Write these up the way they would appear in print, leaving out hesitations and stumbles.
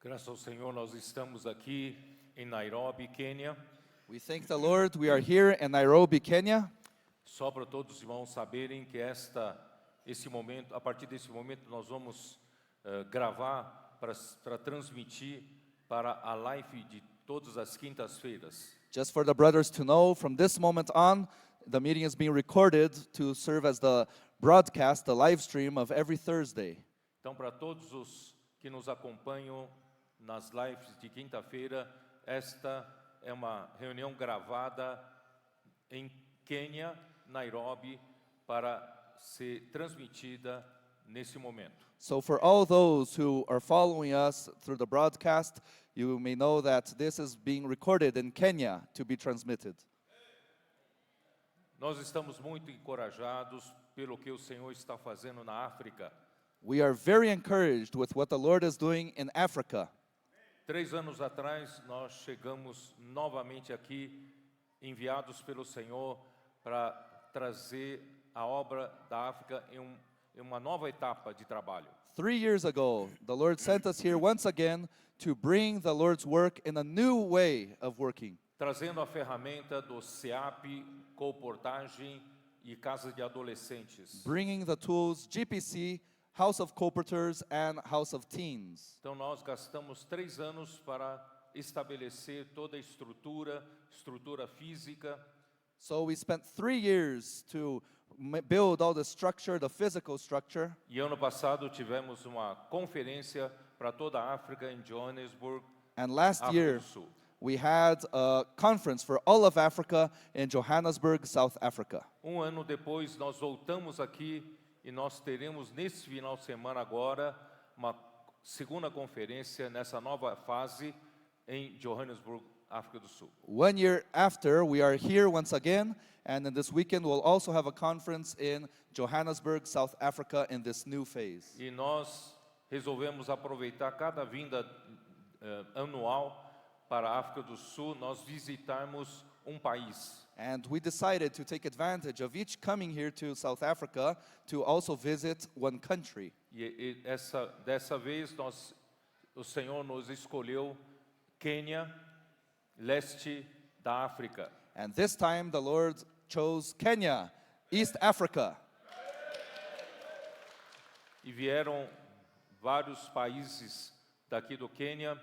Graças ao Senhor, nós estamos aqui em Nairobi, Quênia. We thank the Lord. We are here in Nairobi, Kenya. Só para todos os irmãos saberem que esse momento, a partir desse momento, nós vamos gravar para transmitir para a live de todas as quintas-feiras. Just for the brothers to know, from this moment on, the meeting is being recorded to serve as the broadcast, the live stream of every Thursday. Então, para todos os que nos acompanham nas lives de quinta-feira, esta é uma reunião gravada em Quênia, Nairobi, para ser transmitida nesse momento. So for all those who are following us through the broadcast, you may know that this is being recorded in Kenya to be transmitted. Nós estamos muito encorajados pelo que o Senhor está fazendo na África. We are very encouraged with what the Lord is doing in Africa. 3 anos atrás, nós chegamos novamente aqui, enviados pelo Senhor, para trazer a obra da África em uma nova etapa de trabalho. 3 years ago, the Lord sent us here once again to bring the Lord's work in a new way of working. Trazendo a ferramenta do SEAP, Coportagem e Casa de Adolescentes. Bringing the tools GPC, House of Co-Porters, and House of Teens. Então nós gastamos 3 anos para estabelecer toda a estrutura física. So we spent 3 years to build all the structure, the physical structure. E ano passado tivemos uma conferência para toda a África em Johannesburg, And last África year, do Sul. we had a conference for all of Africa in Johannesburg, South Africa. Um ano depois, nós voltamos aqui e nós teremos nesse final de semana agora uma segunda conferência nessa nova fase em Johannesburg, África do Sul. 1 year after, we are here once again, and in this weekend we'll also have a conference in Johannesburg, South Africa, in this new phase. E nós resolvemos aproveitar cada vinda anual para a África do Sul, nós visitarmos um país. And we decided to take advantage of each coming here to South Africa to also visit one country. Dessa vez o Senhor nos escolheu Quênia, leste da África. And this time the Lord chose Kenya, East Africa. E vieram vários países daqui do Quênia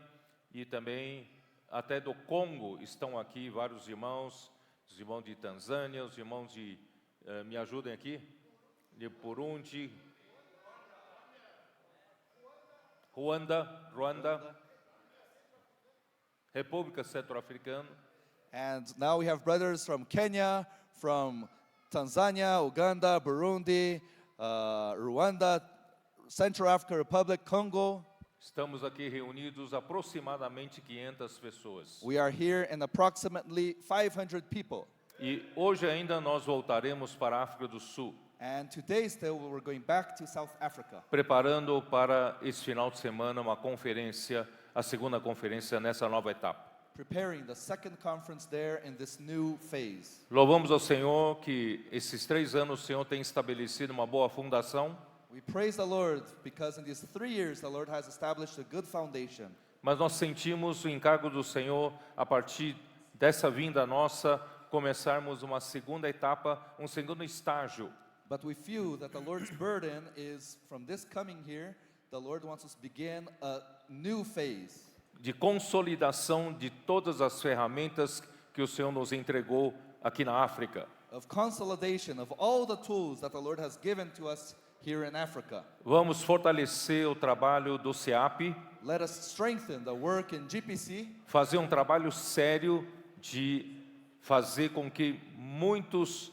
e também até do Congo estão aqui vários irmãos, os irmãos de Tanzânia, os irmãos de, me ajudem aqui, de Burundi, Ruanda, República Centro-Africana. And now we have brothers from Kenya, from Tanzania, Uganda, Burundi, Rwanda, Central African Republic, Congo. Estamos aqui reunidos aproximadamente 500 pessoas. We are here in approximately 500 people. E hoje ainda nós voltaremos para a África do Sul, And today still we're going back to South Africa, preparando para esse final de semana uma conferência, a segunda conferência nessa nova etapa. preparing the second conference there in this new phase. Louvamos ao Senhor que esses 3 anos o Senhor tem estabelecido uma boa fundação, We praise the Lord because in these 3 years the Lord has established a good foundation. mas nós sentimos o encargo do Senhor, a partir dessa vinda nossa, começarmos uma segunda etapa, um segundo estágio, But we feel that the Lord's burden is from this coming here, the Lord wants us to begin a new phase de consolidação de todas as ferramentas que o Senhor nos entregou aqui na África. of consolidation of all the tools that the Lord has given to us here in Africa. Vamos fortalecer o trabalho do SEAP, Let us strengthen the work in GPC, fazer um trabalho sério de fazer com que muitos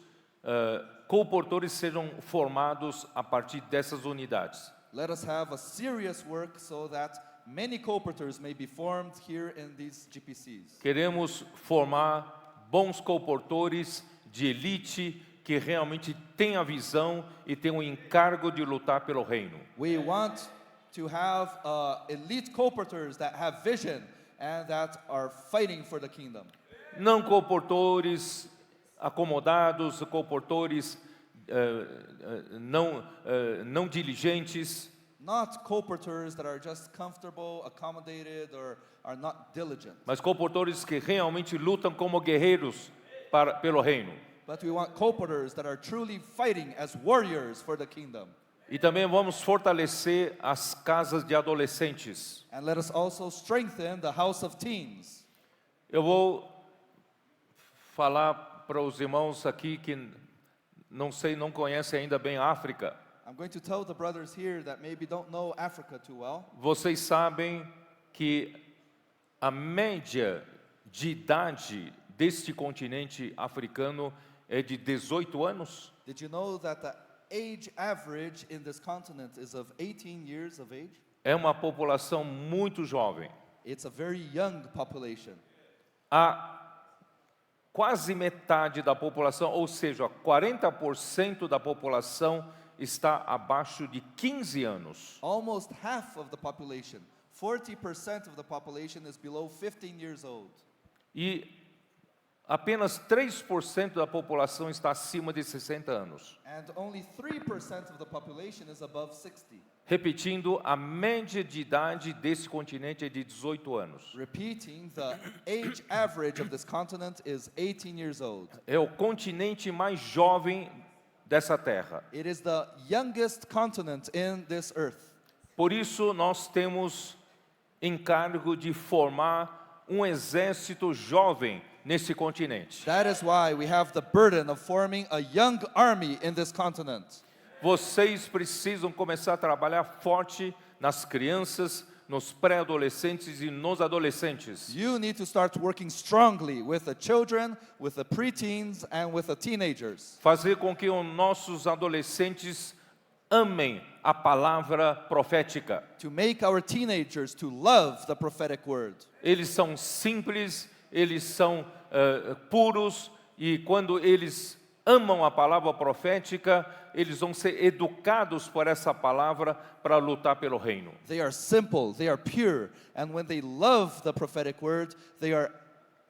coportores sejam formados a partir dessas unidades. let us have a serious work so that many co-porters may be formed here in these GPCs. Queremos formar bons coportores de elite que realmente têm a visão e têm o encargo de lutar pelo reino. We want to have elite co-porters that have vision and that are fighting for the kingdom. Não coportores acomodados, coportores não diligentes, Not colporteurs that are just comfortable, accommodated, or are not diligent. mas colportores que realmente lutam como guerreiros pelo reino. But we want colporteurs that are truly fighting as warriors for the kingdom. E também vamos fortalecer as casas de adolescentes. And let us also strengthen the house of teens. Eu vou falar para os irmãos aqui que não conhecem ainda bem a África. I'm going to tell the brothers here that maybe don't know Africa too well. Vocês sabem que a média de idade deste continente africano é de 18 anos? Did you know that the age average in this continent is of 18 years of age? É uma população muito jovem. It's a very young population. A quase metade da população, ou seja, 40% da população está abaixo de 15 anos. Almost half of the population, 40% of the population is below 15 years old. E apenas 3% da população está acima de 60 anos. And only 3% of the population is above 60. Repetindo, a média de idade desse continente é de 18 anos. Repeating, the age average of this continent is 18 years old. É o continente mais jovem dessa terra. It is the youngest continent in this earth. Por isso, nós temos encargo de formar um exército jovem nesse continente. That is why we have the burden of forming a young army in this continent. Vocês precisam começar a trabalhar forte nas crianças, nos pré-adolescentes e nos adolescentes. You need to start working strongly with the children, with the preteens, and with the teenagers. Fazer com que os nossos adolescentes amem a palavra profética. To make our teenagers to love the prophetic word. Eles são simples, eles são puros, e quando eles amam a palavra profética, eles vão ser educados por essa palavra para lutar pelo reino. They are simple, they are pure, and when they love the prophetic word, they are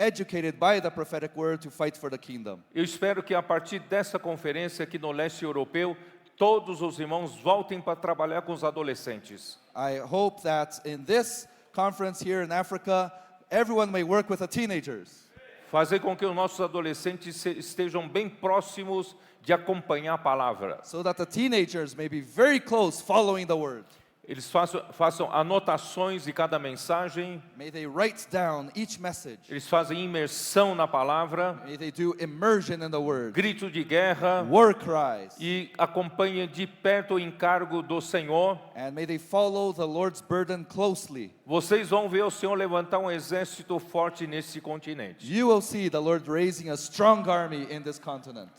educated by the prophetic word to fight for the kingdom. Eu espero que a partir dessa conferência aqui no leste europeu, todos os irmãos voltem para trabalhar com os adolescentes. I hope that in this conference here in Africa, everyone may work with the teenagers. Fazer com que os nossos adolescentes estejam bem próximos de acompanhar a palavra. So that the teenagers may be very close following the word. Eles façam anotações de cada mensagem. May they write down each message. Eles fazem imersão na palavra. May they do immersion in the word. Grito de guerra. War cries. E acompanhem de perto o encargo do Senhor. And may they follow the Lord's burden closely. Vocês vão ver o Senhor levantar um exército forte nesse continente. You will see the Lord raising a strong army in this continent.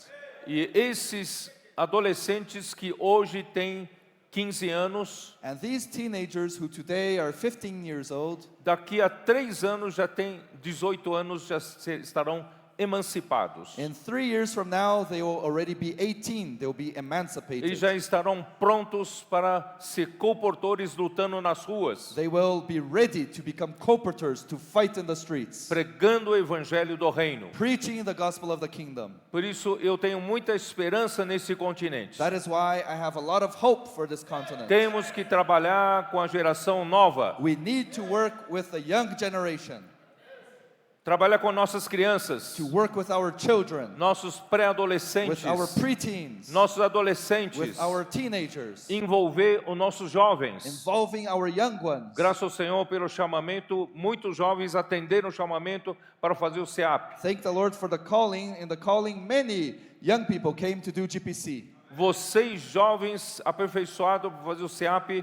E esses adolescentes que hoje têm 15 anos, And these teenagers who today are 15 years old, daqui a 3 anos já têm 18 anos, já estarão emancipados. in 3 years from now, they will already be 18. They will be emancipated. Eles já estarão prontos para ser colportores lutando nas ruas, They will be ready to become colporteurs to fight in the streets, pregando o evangelho do reino. preaching the gospel of the kingdom. Por isso eu tenho muita esperança nesse continente. That is why I have a lot of hope for this continent. Temos que trabalhar com a geração nova, We need to work with the young generation, trabalhar com nossas crianças, to work with our children, nossos with pré-adolescentes, our preteens, nossos with adolescentes, our teenagers, envolver os nossos jovens. involving our young ones. Graças ao Senhor pelo chamamento, muitos jovens atenderam o chamamento para fazer o SEAP. Thank the Lord for the calling. In the calling, many young people came to do GPC. Vocês jovens aperfeiçoados para fazer o SEAP,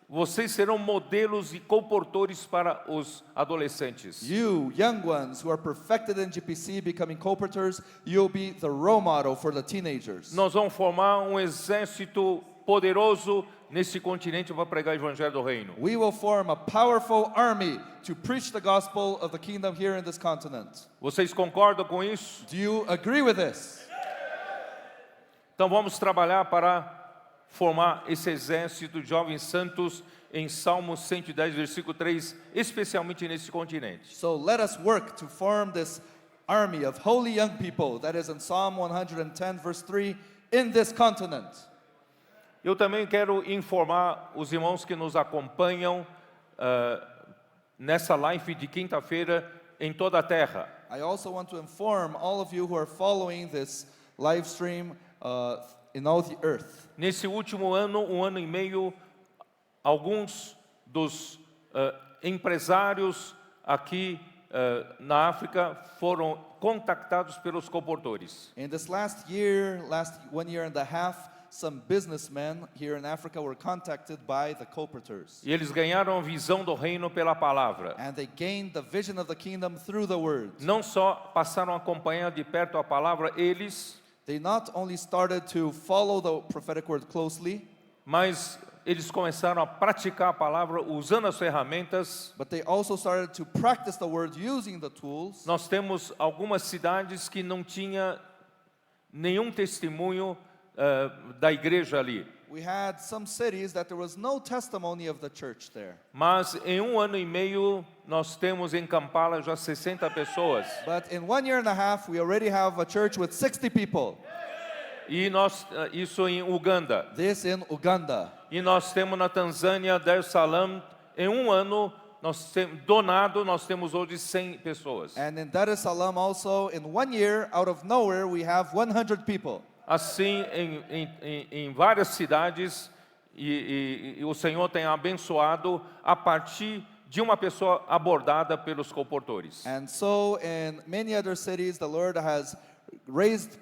vocês serão modelos e comportores para os adolescentes. You, young ones who are perfected in GPC, becoming colporteurs, you'll be the role model for the teenagers. Nós vamos formar um exército poderoso nesse continente para pregar o evangelho do reino. We will form a powerful army to preach the gospel of the kingdom here in this continent. Vocês concordam com isso? Do you agree with this? Então vamos trabalhar para formar esse exército de jovens santos em Salmo 110, versículo 3, especialmente nesse continente. So let us work to form this army of holy young people that is in Psalm 110 verse 3 in this continent. Eu também quero informar os irmãos que nos acompanham nessa live de quinta-feira em toda a terra. I also want to inform all of you who are following this live stream in all the earth. Nesse último ano, um ano e meio, alguns dos empresários aqui na África foram contactados pelos colportores. In this last 1 year and a half, some businessmen here in Africa were contacted by the colporteurs. E eles ganharam a visão do reino pela palavra. And they gained the vision of the kingdom through the word. Não só passaram a acompanhar de perto a palavra, They not only started to follow the prophetic word closely, mas eles começaram a praticar a palavra usando as ferramentas. but they also started to practice the word using the tools. Nós temos algumas cidades que não tinha nenhum testemunho da igreja ali. We had some cities that there was no testimony of the church there. Mas em um ano e meio nós temos em Kampala já 60 pessoas. But in 1 year and a half, we already have a church with 60 people. E nós isso em Uganda. This in Uganda. E nós temos na Tanzânia, Dar es Salaam, em um ano nós temos hoje 100 pessoas. And in Dar es Salaam also, in 1 year, out of nowhere, we have 100 people. Assim em várias cidades e o Senhor tem abençoado a partir de uma pessoa abordada pelos colportores. And so in many other cities, the Lord has raised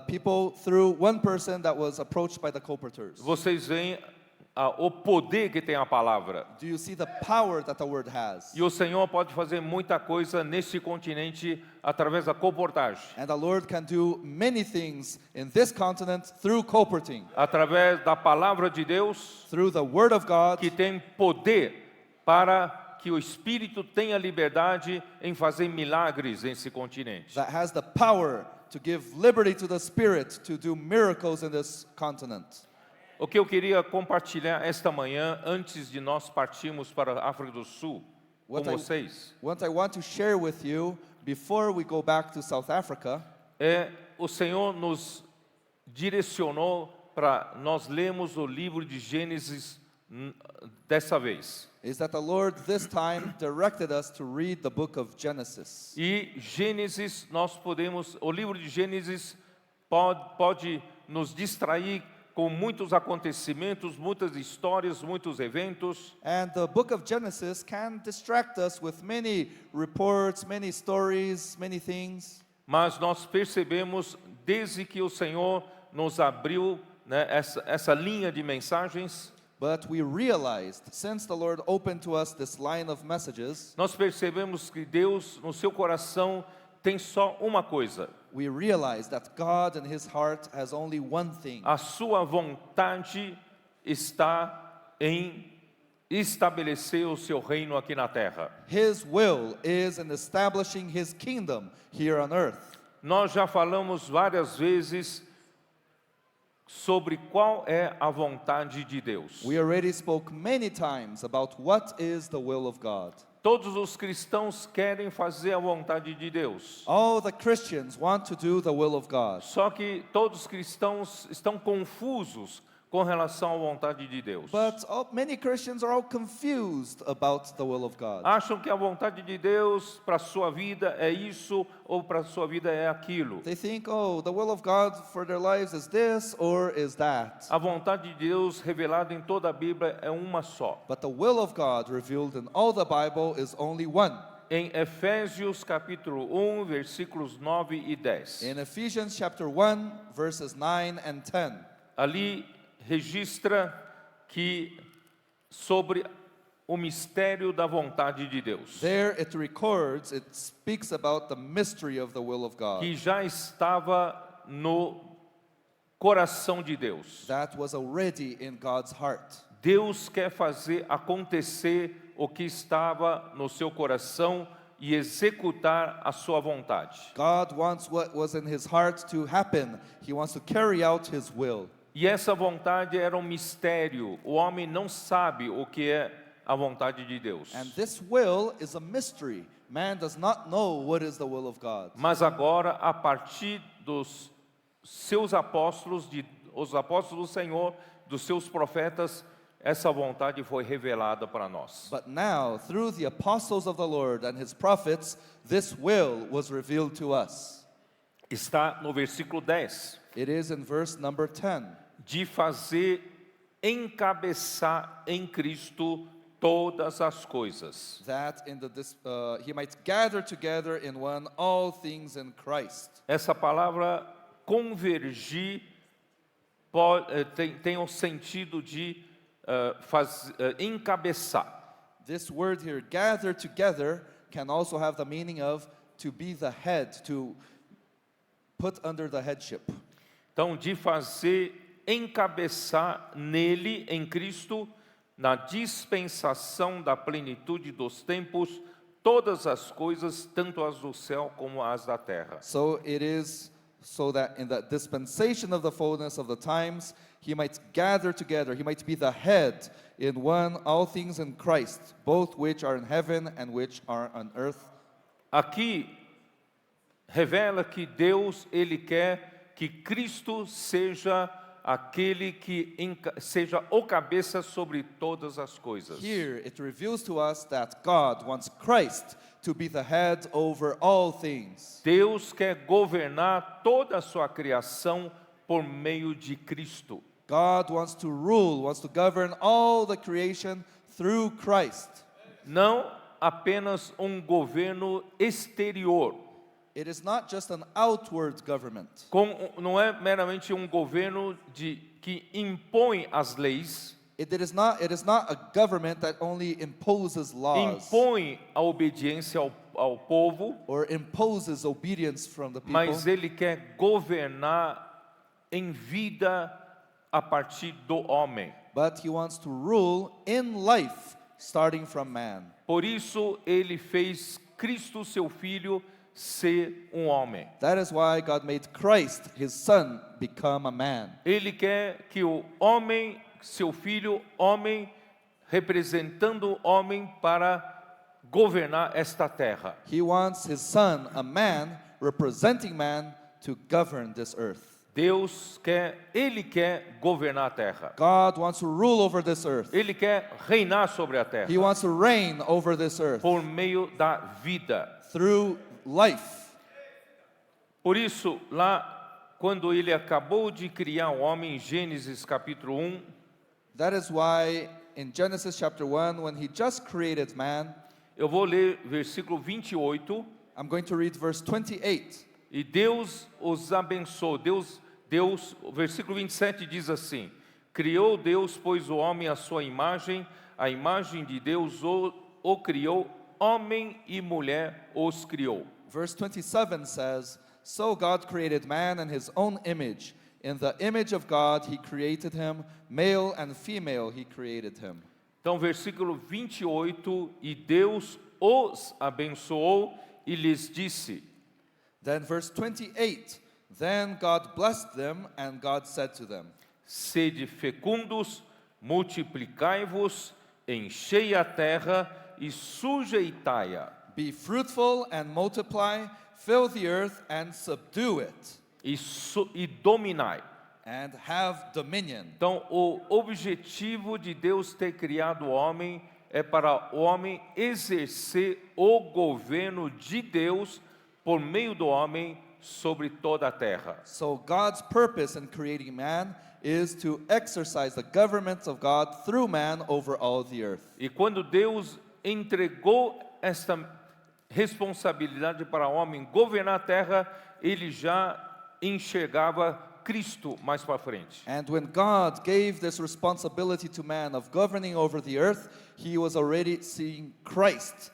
people through one person that was approached by the colporteurs. Vocês veem o poder que tem a palavra. Do you see the power that the word has? E o Senhor pode fazer muita coisa nesse continente através da colportagem. And the Lord can do many things in this continent through colporting, Através da palavra de Deus, through the word of God, que tem poder para que o Espírito tenha liberdade em fazer milagres nesse continente. that has the power to give liberty to the Spirit to do miracles in this continent. O que eu queria compartilhar esta manhã, antes de nós partirmos para a África do Sul, com What vocês, I want to share with you before we go back to South Africa o Senhor nos direcionou para nós lermos o livro de Gênesis dessa vez. is that the Lord this time directed us to read the book of Genesis. E Gênesis, o livro de Gênesis pode nos distrair com muitos acontecimentos, muitas histórias, muitos eventos. And the book of Genesis can distract us with many reports, many stories, many things. Mas nós percebemos, desde que o Senhor nos abriu, né, essa linha de mensagens, But we realized, since the Lord opened to us this line of messages, nós percebemos que Deus, no seu coração, tem só uma coisa: we realized that God in His heart has only one thing. a sua vontade está em estabelecer o seu reino aqui na terra. His will is in establishing His kingdom here on earth. Nós já falamos várias vezes sobre qual é a vontade de Deus. We already spoke many times about what is the will of God. Todos os cristãos querem fazer a vontade de Deus. All the Christians want to do the will of God. Só que todos os cristãos estão confusos com relação à vontade de Deus. But many Christians are all confused about the will of God. Acham que a vontade de Deus para a sua vida é isso ou para a sua vida é aquilo. They think, oh, the will of God for their lives is this or is that. A vontade de Deus revelada em toda a Bíblia é uma só. But the will of God revealed in all the Bible is only one. Em Efésios capítulo 1, versículos 9 e 10. In Ephesians chapter 1, verses 9 and 10. Ali registra que sobre o mistério da vontade de Deus, There it records, it speaks about the mystery of the will of God. que já estava no coração de Deus. That was already in God's heart. Deus quer fazer acontecer o que estava no seu coração e executar a sua vontade. God wants what was in His heart to happen. He wants to carry out His will. E essa vontade era um mistério. O homem não sabe o que é a vontade de Deus. And this will is a mystery. Man does not know what is the will of God. Mas agora, a partir dos seus apóstolos, os apóstolos do Senhor, dos seus profetas, essa vontade foi revelada para nós. But now, through the apostles of the Lord and his prophets, this will was revealed to us. Está no versículo 10. It is in verse number 10. De fazer encabeçar em Cristo todas as coisas. That he might gather together in one all things in Christ. Essa palavra convergir tem o sentido de encabeçar. This word here, gather together, can also have the meaning of to be the head, to put under the headship. Então, de fazer encabeçar nele, em Cristo, na dispensação da plenitude dos tempos, todas as coisas, tanto as do céu como as da terra. So it is so that in the dispensation of the fullness of the times, he might gather together, he might be the head in one all things in Christ, both which are in heaven and which are on earth. Aqui revela que Deus, ele quer que Cristo seja aquele que seja o cabeça sobre todas as coisas. Here it reveals to us that God wants Christ to be the head over all things. Deus quer governar toda a sua criação por meio de Cristo. God wants to rule, wants to govern all the creation through Christ. Não apenas governo exterior. It is not just an outward government. Não é meramente governo que impõe as leis. It is not a government that only imposes laws. Impõe a obediência ao povo. Or imposes obedience from the people. Mas ele quer governar em vida a partir do homem. But he wants to rule in life, starting from man. Por isso ele fez Cristo, seu filho, ser homem. That is why God made Christ, his son, become a man. Ele quer que o homem, seu filho, homem, representando o homem para governar esta terra. He wants his son, a man, representing man, to govern this earth. Ele quer governar a terra. God wants to rule over this earth. Ele quer reinar sobre a terra. He wants to reign over this earth. Por meio da vida. Through life. Por isso, lá quando ele acabou de criar o homem, em Gênesis capítulo 1, that is why in Genesis chapter 1, when he just created man, eu vou ler versículo 28. I'm going to read verse 28. E Deus os abençoou. O versículo 27 diz assim: criou Deus, pois o homem à sua imagem, a imagem de Deus o criou, homem e mulher os criou. Verse 27 says, so God created man in his own image. In the image of God he created him, male and female he created him. Então, versículo 28, e Deus os abençoou e lhes disse. Then verse 28, then God blessed them and God said to them, sede fecundos, multiplicai-vos, enchei a terra e sujeitai-a. Be fruitful and multiply, fill the earth and subdue it. E dominai. And have dominion. Então, o objetivo de Deus ter criado o homem é para o homem exercer o governo de Deus por meio do homem sobre toda a terra. So God's purpose in creating man is to exercise the government of God through man over all the earth. E quando Deus entregou esta responsabilidade para o homem governar a terra, ele já enxergava Cristo mais para frente. And when God gave this responsibility to man of governing over the earth, he was already seeing Christ.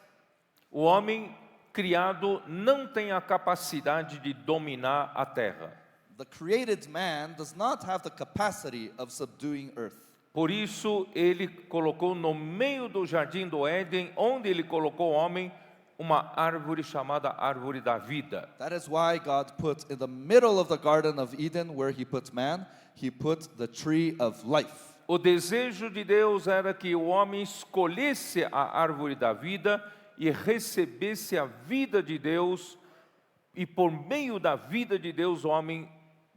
O homem criado não tem a capacidade de dominar a terra. The created man does not have the capacity of subduing earth. Por isso ele colocou no meio do jardim do Éden, onde ele colocou o homem, uma árvore chamada árvore da vida. That is why God put in the middle of the Garden of Eden, where he put man, he put the tree of life. O desejo de Deus era que o homem escolhesse a árvore da vida e recebesse a vida de Deus, e por meio da vida de Deus o homem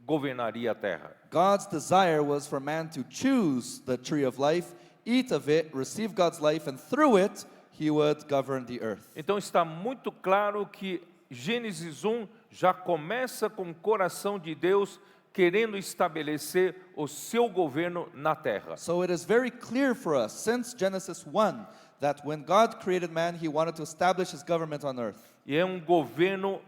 governaria a terra. God's desire was for man to choose the tree of life, eat of it, receive God's life, and through it, he would govern the earth. Então está muito claro que Gênesis 1 já começa com o coração de Deus querendo estabelecer o seu governo na terra. So it is very clear for us, since Genesis 1, that when God created man, he wanted to establish his government on earth. E é governo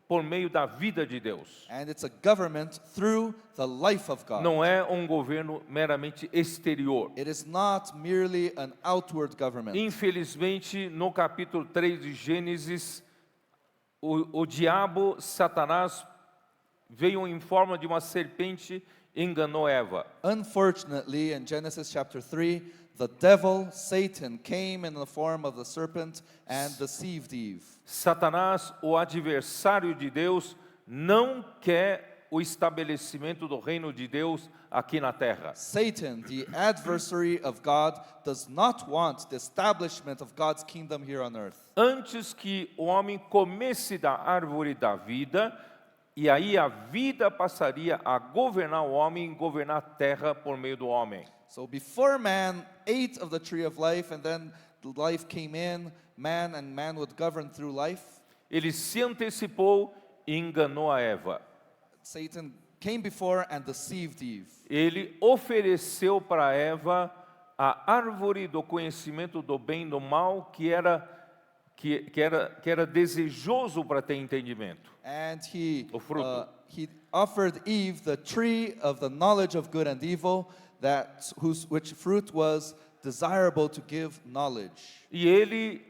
por meio da vida de Deus. And it's a government through the life of God. Não é governo meramente exterior. It is not merely an outward government. Infelizmente, no capítulo 3 de Gênesis, o diabo, Satanás, veio em forma de uma serpente e enganou Eva. Unfortunately, in Genesis chapter 3, the devil, Satan, came in the form of the serpent and deceived Eve. Satanás, o adversário de Deus, não quer o estabelecimento do reino de Deus aqui na terra. Satan, the adversary of God, does not want the establishment of God's kingdom here on earth. Antes que o homem comesse da árvore da vida, e aí a vida passaria a governar o homem, governar a terra por meio do homem. So before man ate of the tree of life and then life came in, man would govern through life. Ele se antecipou e enganou a Eva. Satan came before and deceived Eve. Ele ofereceu para Eva a árvore do conhecimento do bem e do mal, que era desejoso para ter entendimento. And he O fruto. he offered Eve the tree of the knowledge of good and evil, which fruit was desirable to give knowledge. E ele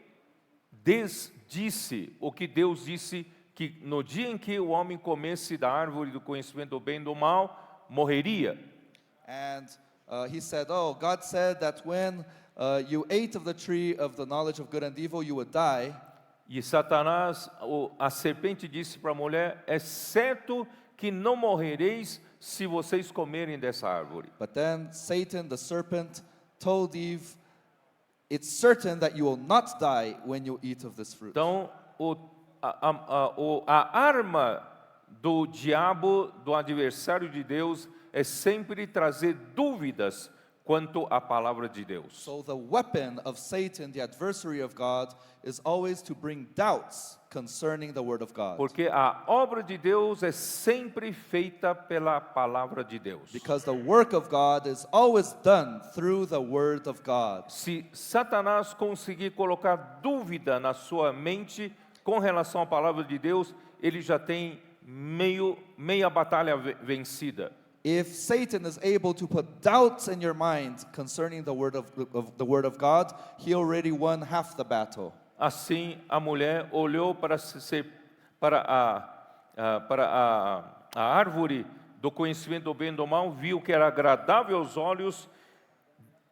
disse o que Deus disse, que no dia em que o homem comesse da árvore do conhecimento do bem e do mal, morreria. And he said, God said that when you ate of the tree of the knowledge of good and evil, you would die. E Satanás, a serpente disse para a mulher, é certo que não morrereis se vocês comerem dessa árvore. But then Satan, the serpent, told Eve, it's certain that you will not die when you eat of this fruit. Então, a arma do diabo, do adversário de Deus, é sempre trazer dúvidas quanto à palavra de Deus. So the weapon of Satan, the adversary of God, is always to bring doubts concerning the word of God. Porque a obra de Deus é sempre feita pela palavra de Deus. Because the work of God is always done through the word of God. Se Satanás conseguir colocar dúvida na sua mente com relação à palavra de Deus, ele já tem meia batalha vencida. If Satan is able to put doubts in your mind concerning the word of God, he already won half the battle. Assim, a mulher olhou para a árvore do conhecimento do bem e do mal, viu que era agradável aos olhos,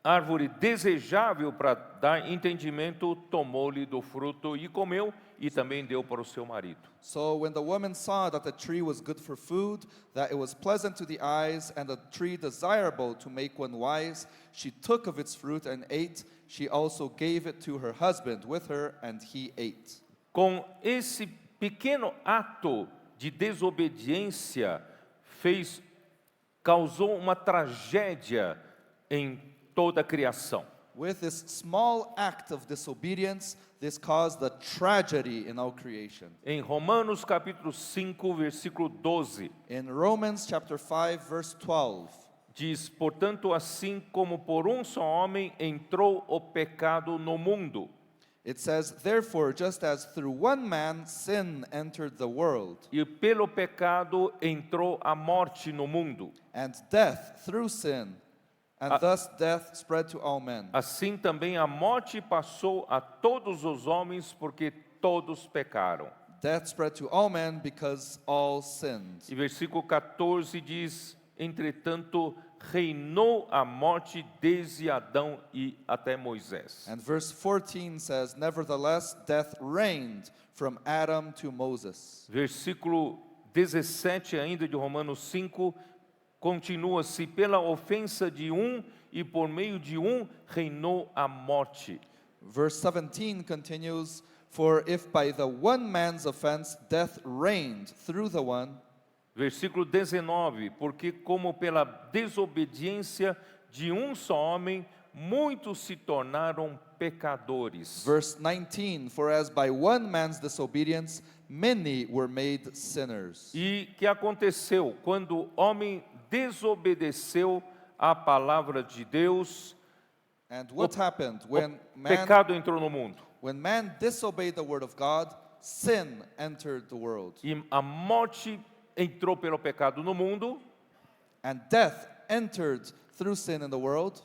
árvore desejável para dar entendimento, tomou-lhe do fruto e comeu, e também deu para o seu marido. So when the woman saw that the tree was good for food, that it was pleasant to the eyes, and a tree desirable to make one wise, she took of its fruit and ate. She also gave it to her husband with her, and he ate. Com esse pequeno ato de desobediência, causou uma tragédia em toda a criação. With this small act of disobedience, this caused a tragedy in all creation. Em Romanos capítulo 5, versículo 12, In Romans chapter 5, verse 12, diz: portanto, assim como por só homem entrou o pecado no mundo, it says, therefore, just as through one man sin entered the world, e pelo pecado entrou a morte no mundo, and death through sin, and thus death spread to all men. assim também a morte passou a todos os homens, porque todos pecaram. Death spread to all men because all sinned. E versículo 14 diz: entretanto, reinou a morte desde Adão e até Moisés. And verse 14 says, nevertheless, death reigned from Adam to Moses. Versículo 17 ainda de Romanos 5, continua-se: pela ofensa de e por meio de reinou a morte. Verse 17 continues, for if by the one man's offense death reigned through the one, Versículo 19, porque como pela desobediência de um só homem, muitos se tornaram pecadores. Verse 19, for as by one man's disobedience many were made sinners. E que aconteceu quando o homem desobedeceu à palavra de Deus, And what happened o when pecado entrou no mundo. man disobeyed the word of God, sin entered the world, E a morte entrou pelo pecado no mundo, and death entered through sin in the world,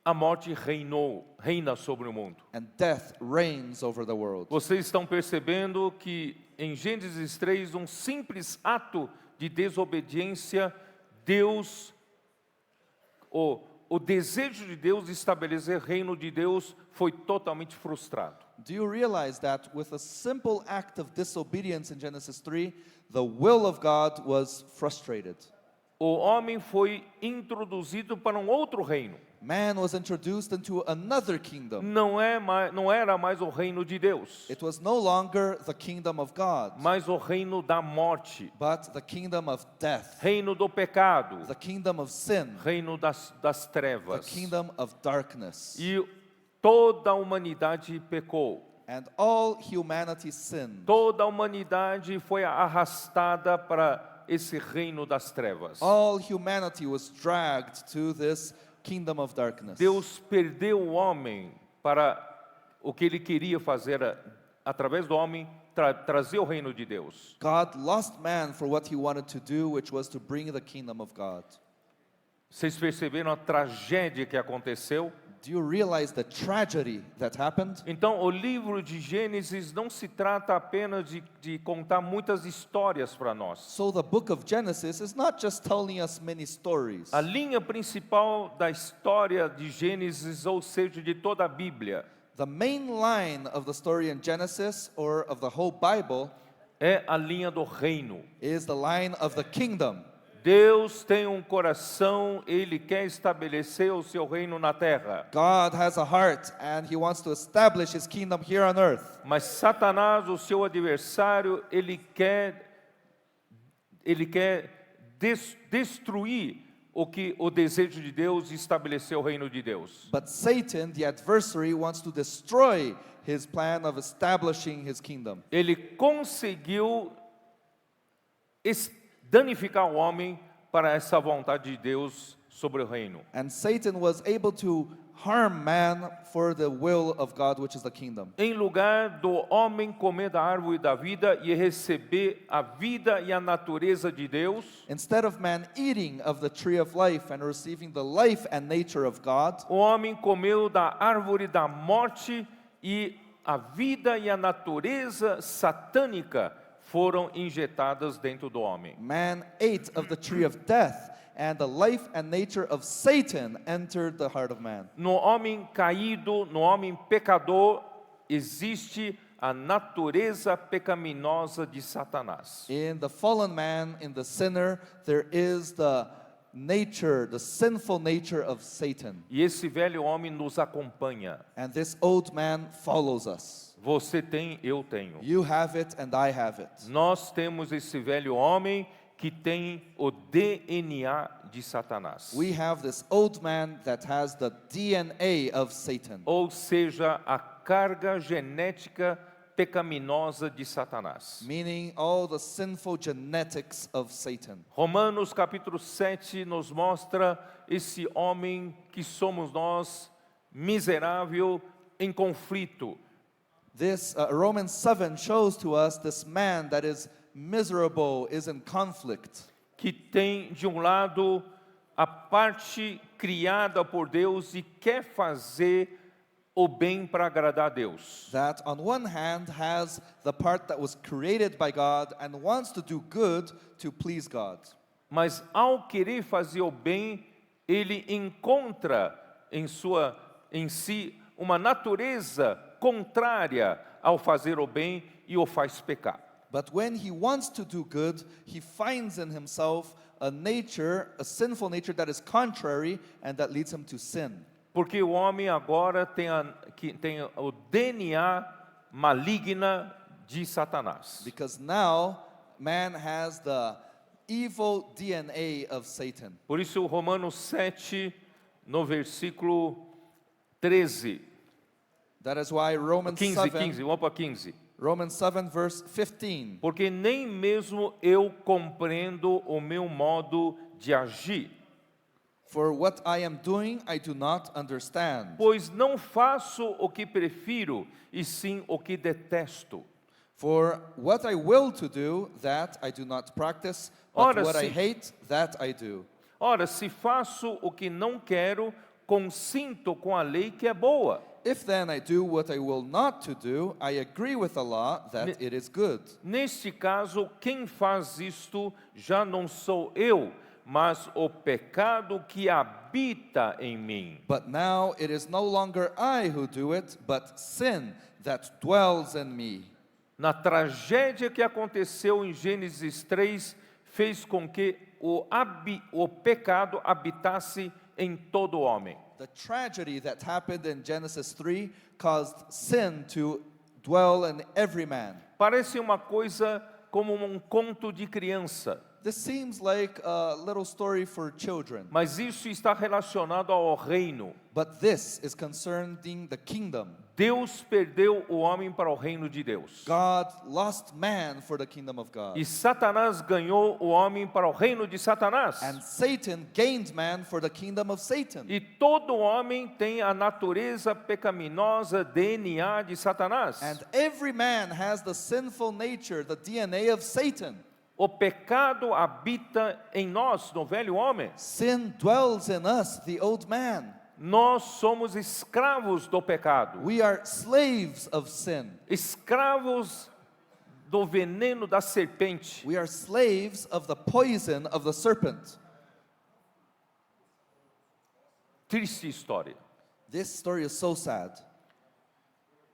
a morte reina sobre o mundo. and death reigns over the world. Vocês estão percebendo que em Gênesis 3, um simples ato de desobediência, Deus, o desejo de Deus de estabelecer reino de Deus foi totalmente frustrado. Do you realize that with a simple act of disobedience in Genesis 3, the will of God was frustrated? O homem foi introduzido para um outro reino. Man was introduced into another kingdom. Não era mais o reino de Deus, It was no longer the kingdom of God, mas o reino da morte, but the kingdom of death, reino do pecado, the kingdom of sin, reino das the trevas. kingdom of darkness. E toda a humanidade pecou. And all humanity sinned. Toda a humanidade foi arrastada para esse reino das trevas. All humanity was dragged to this kingdom of darkness. Deus perdeu o homem para o que ele queria fazer através do homem, trazer o reino de Deus. God lost man for what he wanted to do, which was to bring the kingdom of God. Vocês perceberam a tragédia que aconteceu? Do you realize the tragedy that happened? Então, o livro de Gênesis não se trata apenas de contar muitas histórias para nós. So the book of Genesis is not just telling us many stories. A linha principal da história de Gênesis, ou seja, de toda a Bíblia, The main line of the story in Genesis, or of the whole Bible, é a linha do reino. is the line of the kingdom. Deus tem um coração, Ele quer estabelecer o seu reino na terra. God has a heart and he wants to establish his kingdom here on earth. Mas Satanás, o seu adversário, ele quer destruir o desejo de Deus e estabelecer o reino de Deus. But Satan, the adversary, wants to destroy his plan of establishing his kingdom. Ele conseguiu danificar o homem para essa vontade de Deus sobre o reino. And Satan was able to harm man for the will of God, which is the kingdom. Em lugar do homem comer da árvore da vida e receber a vida e a natureza de Deus, Instead of man eating of the tree of life and receiving the life and nature of God, o homem comeu da árvore da morte e a vida e a natureza satânica foram injetadas dentro do homem. man ate of the tree of death, and the life and nature of Satan entered the heart of man. No homem caído, no homem pecador, existe a natureza pecaminosa de Satanás. In the fallen man, in the sinner, there is the nature, the sinful nature of Satan. E esse velho homem nos acompanha. And this old man follows us. Você tem, eu tenho. You have it and I have it. Nós temos esse velho homem que tem o DNA de Satanás. We have this old man that has the DNA of Satan. Ou seja, a carga genética pecaminosa de Satanás. Meaning all the sinful genetics of Satan. Romanos capítulo 7 nos mostra esse homem que somos nós, miserável, em conflito. This Romans 7 shows to us this man that is miserable, is in conflict. Que tem de um lado a parte criada por Deus e quer fazer o bem para agradar a Deus. That on one hand has the part that was created by God and wants to do good to please God. Mas ao querer fazer o bem, ele encontra em si uma natureza contrária ao fazer o bem e o faz pecar. But when he wants to do good, he finds in himself a nature, a sinful nature that is contrary and that leads him to sin. Porque o homem agora tem o DNA maligna de Satanás. Because now man has the evil DNA of Satan. Por isso, Romanos 7, no versículo 13. That is why Romans 15, 7, 15, vamos para 15. Romans 7 verse 15. Porque nem mesmo eu compreendo o meu modo de agir, For what I am doing, I do not understand. pois não faço o que prefiro, e sim o que detesto. For what I will to do, that I do not practice, but Ora, what I se- hate, that I do. Ora, se faço o que não quero, consinto com a lei que é boa. If then I do what I will not to do, I agree with the law that Ne- it is good. Neste caso, quem faz isto já não sou eu, mas o pecado que habita em mim. But now it is no longer I who do it, but sin that dwells in me. Na tragédia que aconteceu em Gênesis 3, fez com que o pecado habitasse em todo homem. The tragedy that happened in Genesis 3 caused sin to dwell in every man. Parece uma coisa como um conto de criança, This seems like a little story for children, mas isso está relacionado ao reino. but this is concerning the kingdom. Deus perdeu o homem para o reino de Deus. God lost man for the kingdom of God. E Satanás ganhou o homem para o reino de Satanás. And Satan gained man for the kingdom of Satan. E todo homem tem a natureza pecaminosa, DNA de Satanás. And every man has the sinful nature, the DNA of Satan. O pecado habita em nós, no velho homem. Sin dwells in us, the old man. Nós somos escravos do pecado, We are slaves of sin. escravos do veneno da serpente. We are slaves of the poison of the serpent. Triste história. This story is so sad.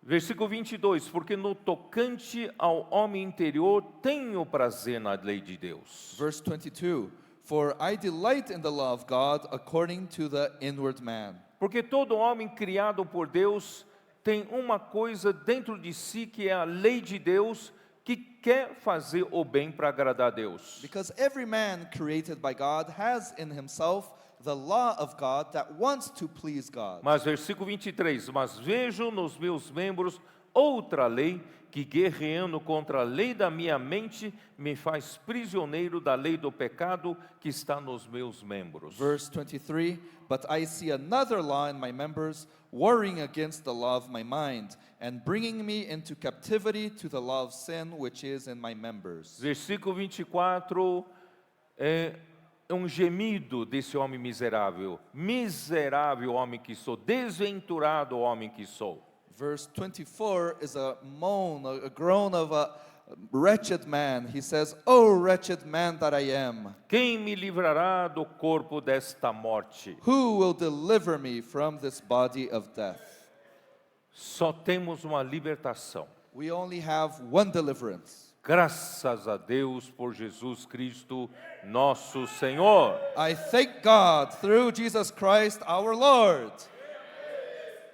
Versículo 22, porque no tocante ao homem interior tenho prazer na lei de Deus. Verse 22. For I delight in the law of God according to the inward man. Porque todo homem criado por Deus tem uma coisa dentro de si que é a lei de Deus, que quer fazer o bem para agradar a Deus. Because every man created by God has in himself the law of God that wants to please God. Mas versículo 23, mas vejo nos meus membros outra lei que guerreando contra a lei da minha mente me faz prisioneiro da lei do pecado que está nos meus membros. Verse 23, but I see another law in my members, warring against the law of my mind, and bringing me into captivity to the law of sin which is in my members. Versículo 24 é um gemido desse homem miserável. Miserável homem que sou, desventurado homem que sou. Verse 24 is a moan, a groan of a wretched man. He says, "Oh, wretched man that I am, Quem me livrará do corpo desta morte? who will deliver me from this body of death?" Só temos uma libertação. We only have one deliverance. Graças a Deus por Jesus Cristo, nosso Senhor. I thank God through Jesus Christ our Lord.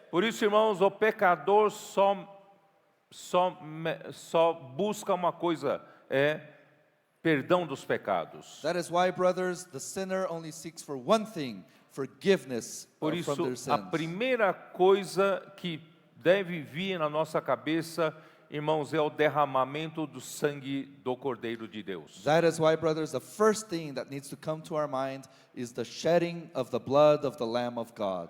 Por isso, irmãos, o pecador só busca uma coisa, é perdão dos pecados. That is why, brothers, the sinner only seeks for one thing, forgiveness Por from isso, their a sins. primeira coisa que deve vir na nossa cabeça, irmãos, é o derramamento do sangue do Cordeiro de Deus. That is why, brothers, the first thing that needs to come to our mind is the shedding of the blood of the Lamb of God.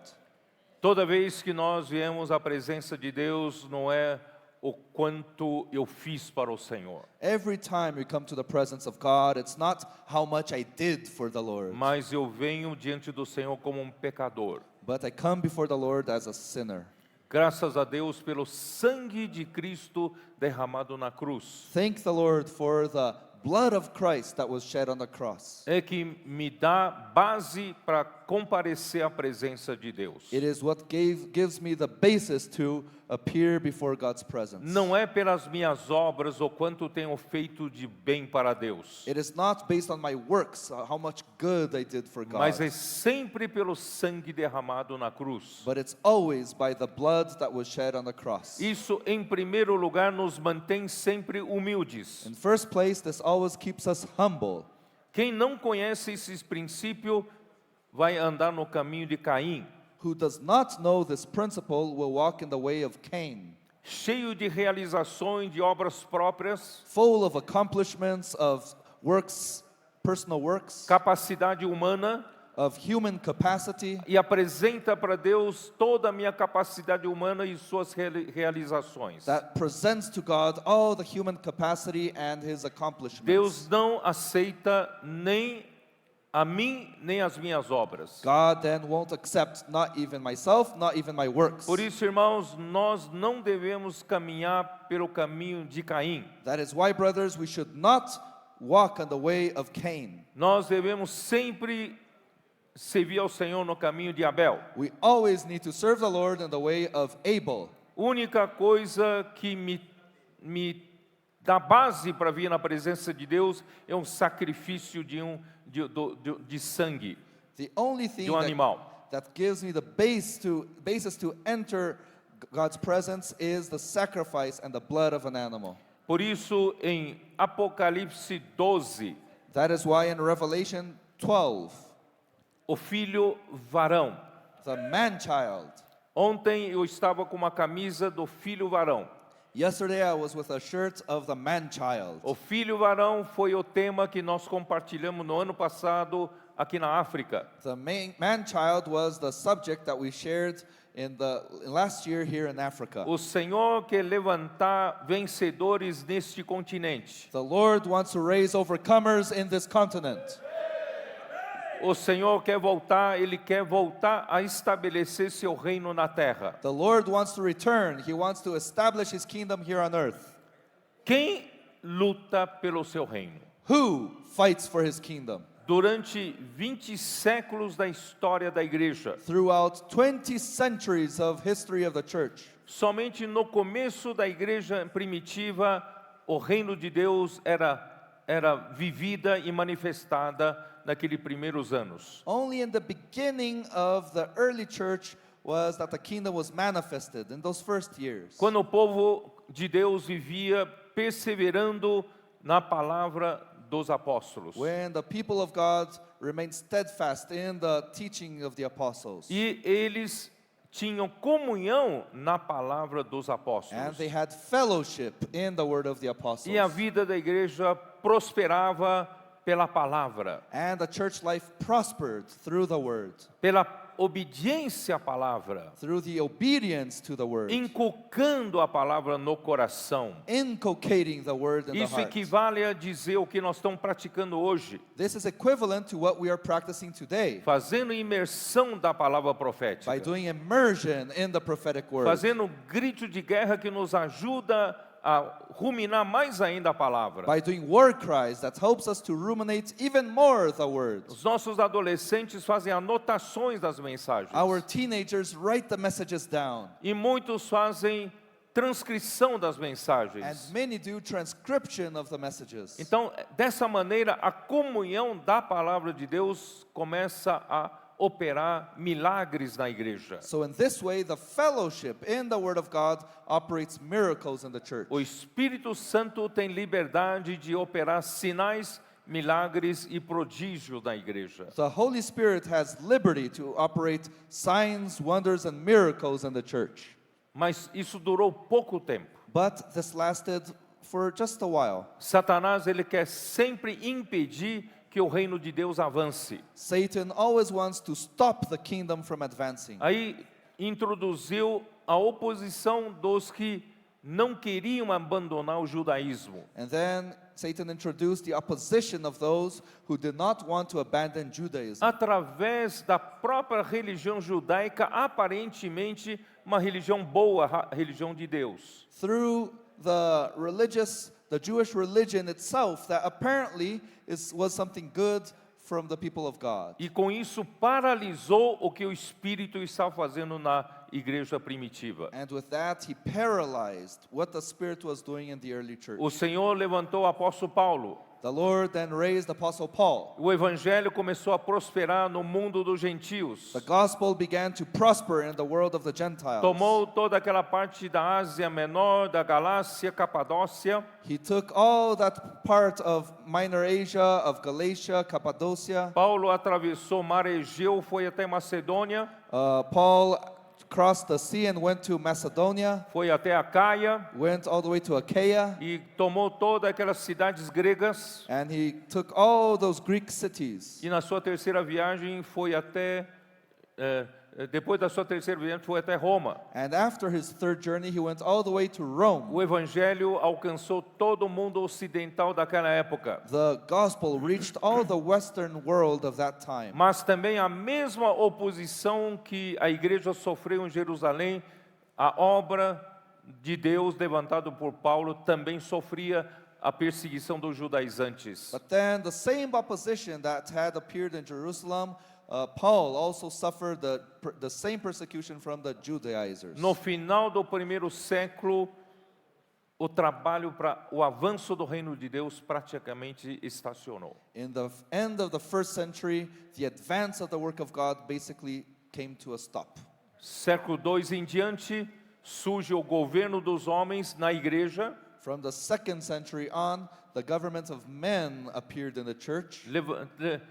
Toda vez que nós viemos à presença de Deus, não é o quanto eu fiz para o Senhor, Every time we come to the presence of God, it's not how much I did for the Lord, mas eu venho diante do Senhor como um pecador. but I come before the Lord as a sinner. Graças a Deus pelo sangue de Cristo derramado na cruz. Thank the Lord for the blood of Christ that was shed on the cross. É que me dá base para comparecer à presença de Deus. It is what gives me the basis to appear before God's presence. Não é pelas minhas obras ou quanto tenho feito de bem para Deus, It is not based on my works, how much good I did for God, mas é sempre pelo sangue derramado na cruz. but it's always by the blood that was shed on the cross. Isso, em primeiro lugar, nos mantém sempre humildes. In first place, this always keeps us humble. Quem não conhece esses princípios vai andar no caminho de Caim, Who does not know this principle will walk in the way of Cain, cheio de realizações, de obras próprias, full of accomplishments, of works, personal works, capacidade humana, of human capacity, e apresenta para Deus toda a minha capacidade humana e suas realizações. that presents to God all the human capacity and his accomplishments. Deus não aceita nem a mim, nem as minhas obras. God then won't accept not even myself, not even my works. Por isso, irmãos, nós não devemos caminhar pelo caminho de Caim. That is why, brothers, we should not walk on the way of Cain. Nós devemos sempre servir ao Senhor no caminho de Abel. We always need to serve the Lord in the way of Abel. Única coisa que me dá base para vir na presença de Deus é um sacrifício de sangue The only thing de um animal. that gives me the basis to enter God's presence is the sacrifice and the blood of an animal. Por isso, em Apocalipse 12, That is why in Revelation 12, o filho varão. the man-child. Ontem eu estava com uma camisa do filho varão. Yesterday I was with a shirt of the man-child. O filho varão foi o tema que nós compartilhamos no ano passado aqui na África. The man-child was the subject that we shared in last year here in Africa. O Senhor quer levantar vencedores neste continente. The Lord wants to raise overcomers in this continent. O Senhor quer voltar, Ele quer voltar a estabelecer seu reino na terra. The Lord wants to return. He wants to establish His kingdom here on earth. Quem luta pelo seu reino? Who fights for His kingdom? Durante 20 séculos da história da igreja, Throughout 20 centuries of history of the church, somente no começo da igreja primitiva, o reino de Deus era vivida e manifestada naqueles primeiros anos. only in the beginning of the early church was that the kingdom was manifested in those first years. Quando o povo de Deus vivia perseverando na palavra dos apóstolos. When the people of God remained steadfast in the teaching of the apostles. E eles tinham comunhão na palavra dos And apóstolos. they had fellowship in the word of the apostles. E a vida da igreja prosperava pela palavra, And the church life prospered through the word, pela obediência à palavra, through the obedience to the word, inculcando a palavra no coração. inculcating the word in the Isso heart. equivale a dizer o que nós estamos praticando hoje, This is equivalent to what we are practicing today fazendo imersão da palavra profética, by doing immersion in the prophetic word, fazendo grito de guerra que nos ajuda a ruminar mais ainda a palavra. by doing war cries that helps us to ruminate even more the word. Os nossos adolescentes fazem anotações das mensagens. Our teenagers write the messages down, E muitos fazem transcrição das and mensagens. many do transcription of the messages. Então, dessa maneira, a comunhão da palavra de Deus começa a operar milagres na igreja. So in this way, the fellowship in the word of God operates miracles in the church. O Espírito Santo tem liberdade de operar sinais, milagres e prodígios na igreja. The Holy Spirit has liberty to operate signs, wonders, and miracles in the church. Mas isso durou pouco tempo. But this lasted for just a while. Satanás, ele quer sempre impedir que o reino de Deus avance. Satan always wants to stop the kingdom from advancing. Aí introduziu a oposição dos que não queriam abandonar o judaísmo. And then Satan introduced the opposition of those who did not want to abandon Judaism. Através da própria religião judaica, aparentemente uma religião boa, a religião de Deus. Through the Jewish religion itself that apparently was something good from the people of God. E com isso paralisou o que o Espírito estava fazendo na igreja primitiva. And with that, he paralyzed what the Spirit was doing in the early church. O Senhor levantou o apóstolo Paulo. The Lord then raised Apostle Paul. O evangelho começou a prosperar no mundo dos gentios. The gospel began to prosper in the world of the Gentiles. Tomou toda aquela parte da Ásia Menor, da Galácia, Capadócia. He took all that part of Minor Asia, of Galatia, Cappadocia. Paulo atravessou o mar Egeu, foi até Macedônia, Paul crossed the sea and went to Macedonia, foi até Acaia went all the way to Achaia, e tomou todas aquelas cidades gregas. and he took all those Greek cities. E na sua terceira viagem foi até, depois da sua terceira viagem foi até Roma. And after his third journey, he went all the way to Rome. O evangelho alcançou todo o mundo ocidental daquela época. The gospel reached all the Western world of that time. Mas também a mesma oposição que a igreja sofreu em Jerusalém, a obra de Deus levantada por Paulo também sofria a perseguição dos judaizantes. But then the same opposition that had appeared in Jerusalem, Paul also suffered the same persecution from the Judaizers. No final do primeiro século, o trabalho para o avanço do reino de Deus praticamente estacionou. In the end of the first century, the advance of the work of God basically came to a stop. Século II em diante, surge o governo dos homens na igreja. From the second century on, the government of men appeared in the church.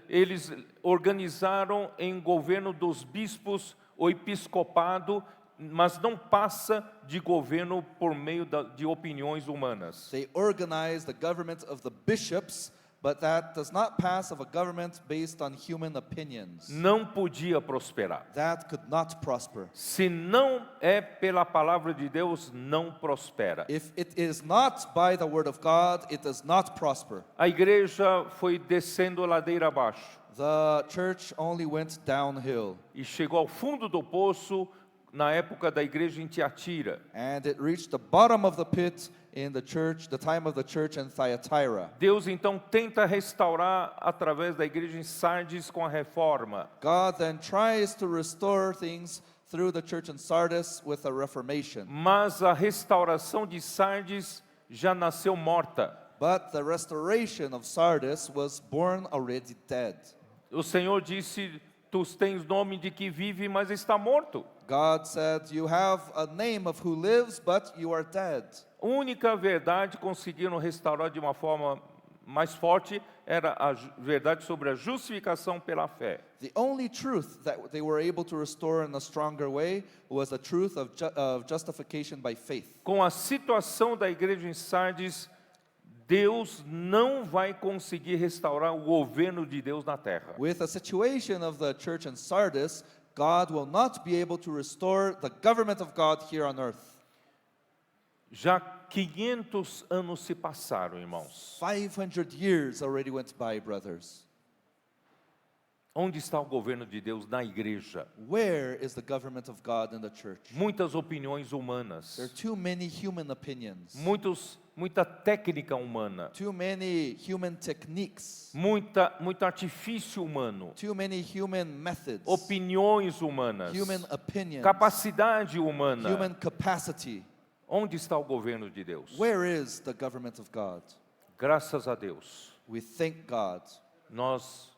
Eles organizaram em governo dos bispos o episcopado, mas não passa de governo por meio de opiniões humanas. They organized the government of the bishops, but that does not pass of a government based on human opinions. Não podia prosperar. That could not prosper. Se não é pela palavra de Deus, não prospera. If it is not by the word of God, it does not prosper. A igreja foi descendo ladeira abaixo The church only went downhill, e chegou ao fundo do poço na época da igreja em Tiatira. and it reached the bottom of the pit in the church, the time of the church in Thyatira. Deus então tenta restaurar através da igreja em Sardes com a reforma. God then tries to restore things through the church in Sardis with a reformation. Mas a restauração de Sardes já nasceu morta. But the restoration of Sardis was born already dead. O Senhor disse: Tu tens nome de que vive, mas está morto. God said, "You have a name of who lives, but you are dead." A única verdade que conseguiram restaurar de uma forma mais forte era a verdade sobre a justificação pela fé. The only truth that they were able to restore in a stronger way was the truth of justification by faith. Com a situação da igreja em Sardes, Deus não vai conseguir restaurar o governo de Deus na terra. With the situation of the church in Sardis, God will not be able to restore the government of God here on earth. Já 500 anos se passaram, irmãos. 500 years already went by, brothers. Onde está o governo de Deus na igreja? Where is the government of God in the church? Muitas opiniões humanas, There are too many human opinions, muita técnica humana, too many human techniques, muito artifício humano, too many human methods, opiniões humanas, human opinions, capacidade humana. human capacity. Onde está o governo de Deus? Where is the government of God? Graças a Deus, We thank God. nós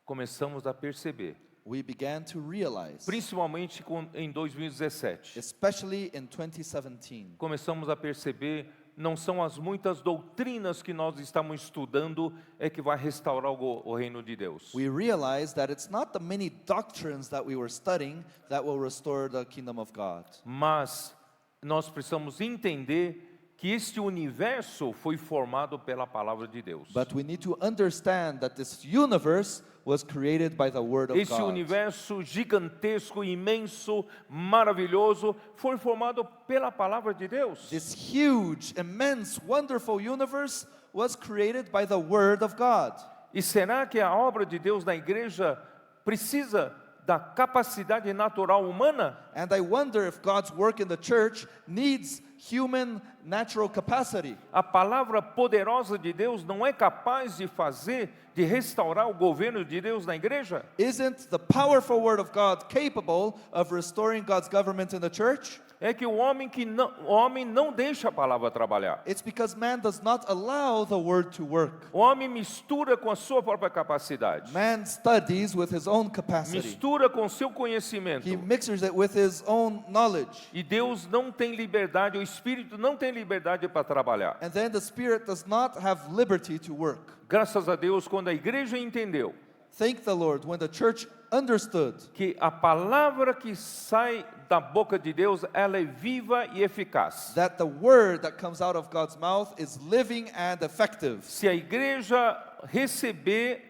começamos a perceber, We began to realize, principalmente em 2017, especially in 2017, começamos a perceber, não são as muitas doutrinas que nós estamos estudando é que vai restaurar o reino de Deus. we realized that it's not the many doctrines that we were studying that will restore the kingdom of God. Mas nós precisamos entender que este universo foi formado pela palavra de Deus. But we need to understand that this universe was created by the word of Esse God. universo gigantesco, imenso, maravilhoso, foi formado pela palavra de Deus. This huge, immense, wonderful universe was created by the word of God. E será que a obra de Deus na igreja precisa da capacidade natural humana? And I wonder if God's work in the church needs human natural capacity. A palavra poderosa de Deus não é capaz de restaurar o governo de Deus na igreja? Isn't the powerful word of God capable of restoring God's government in the church? É que o homem não deixa a palavra trabalhar. It's because man does not allow the word to work. O homem mistura com a sua própria capacidade. Man studies with his own capacity. Mistura com o seu conhecimento. He mixes it with his own knowledge. E Deus não tem liberdade, o Espírito não tem liberdade para trabalhar. And then the Spirit does not have liberty to work. Graças a Deus, quando a igreja entendeu Thank the Lord when the church understood que a palavra que sai da boca de Deus, ela é viva e eficaz. that the word that comes out of God's mouth is living and effective. Se a igreja receber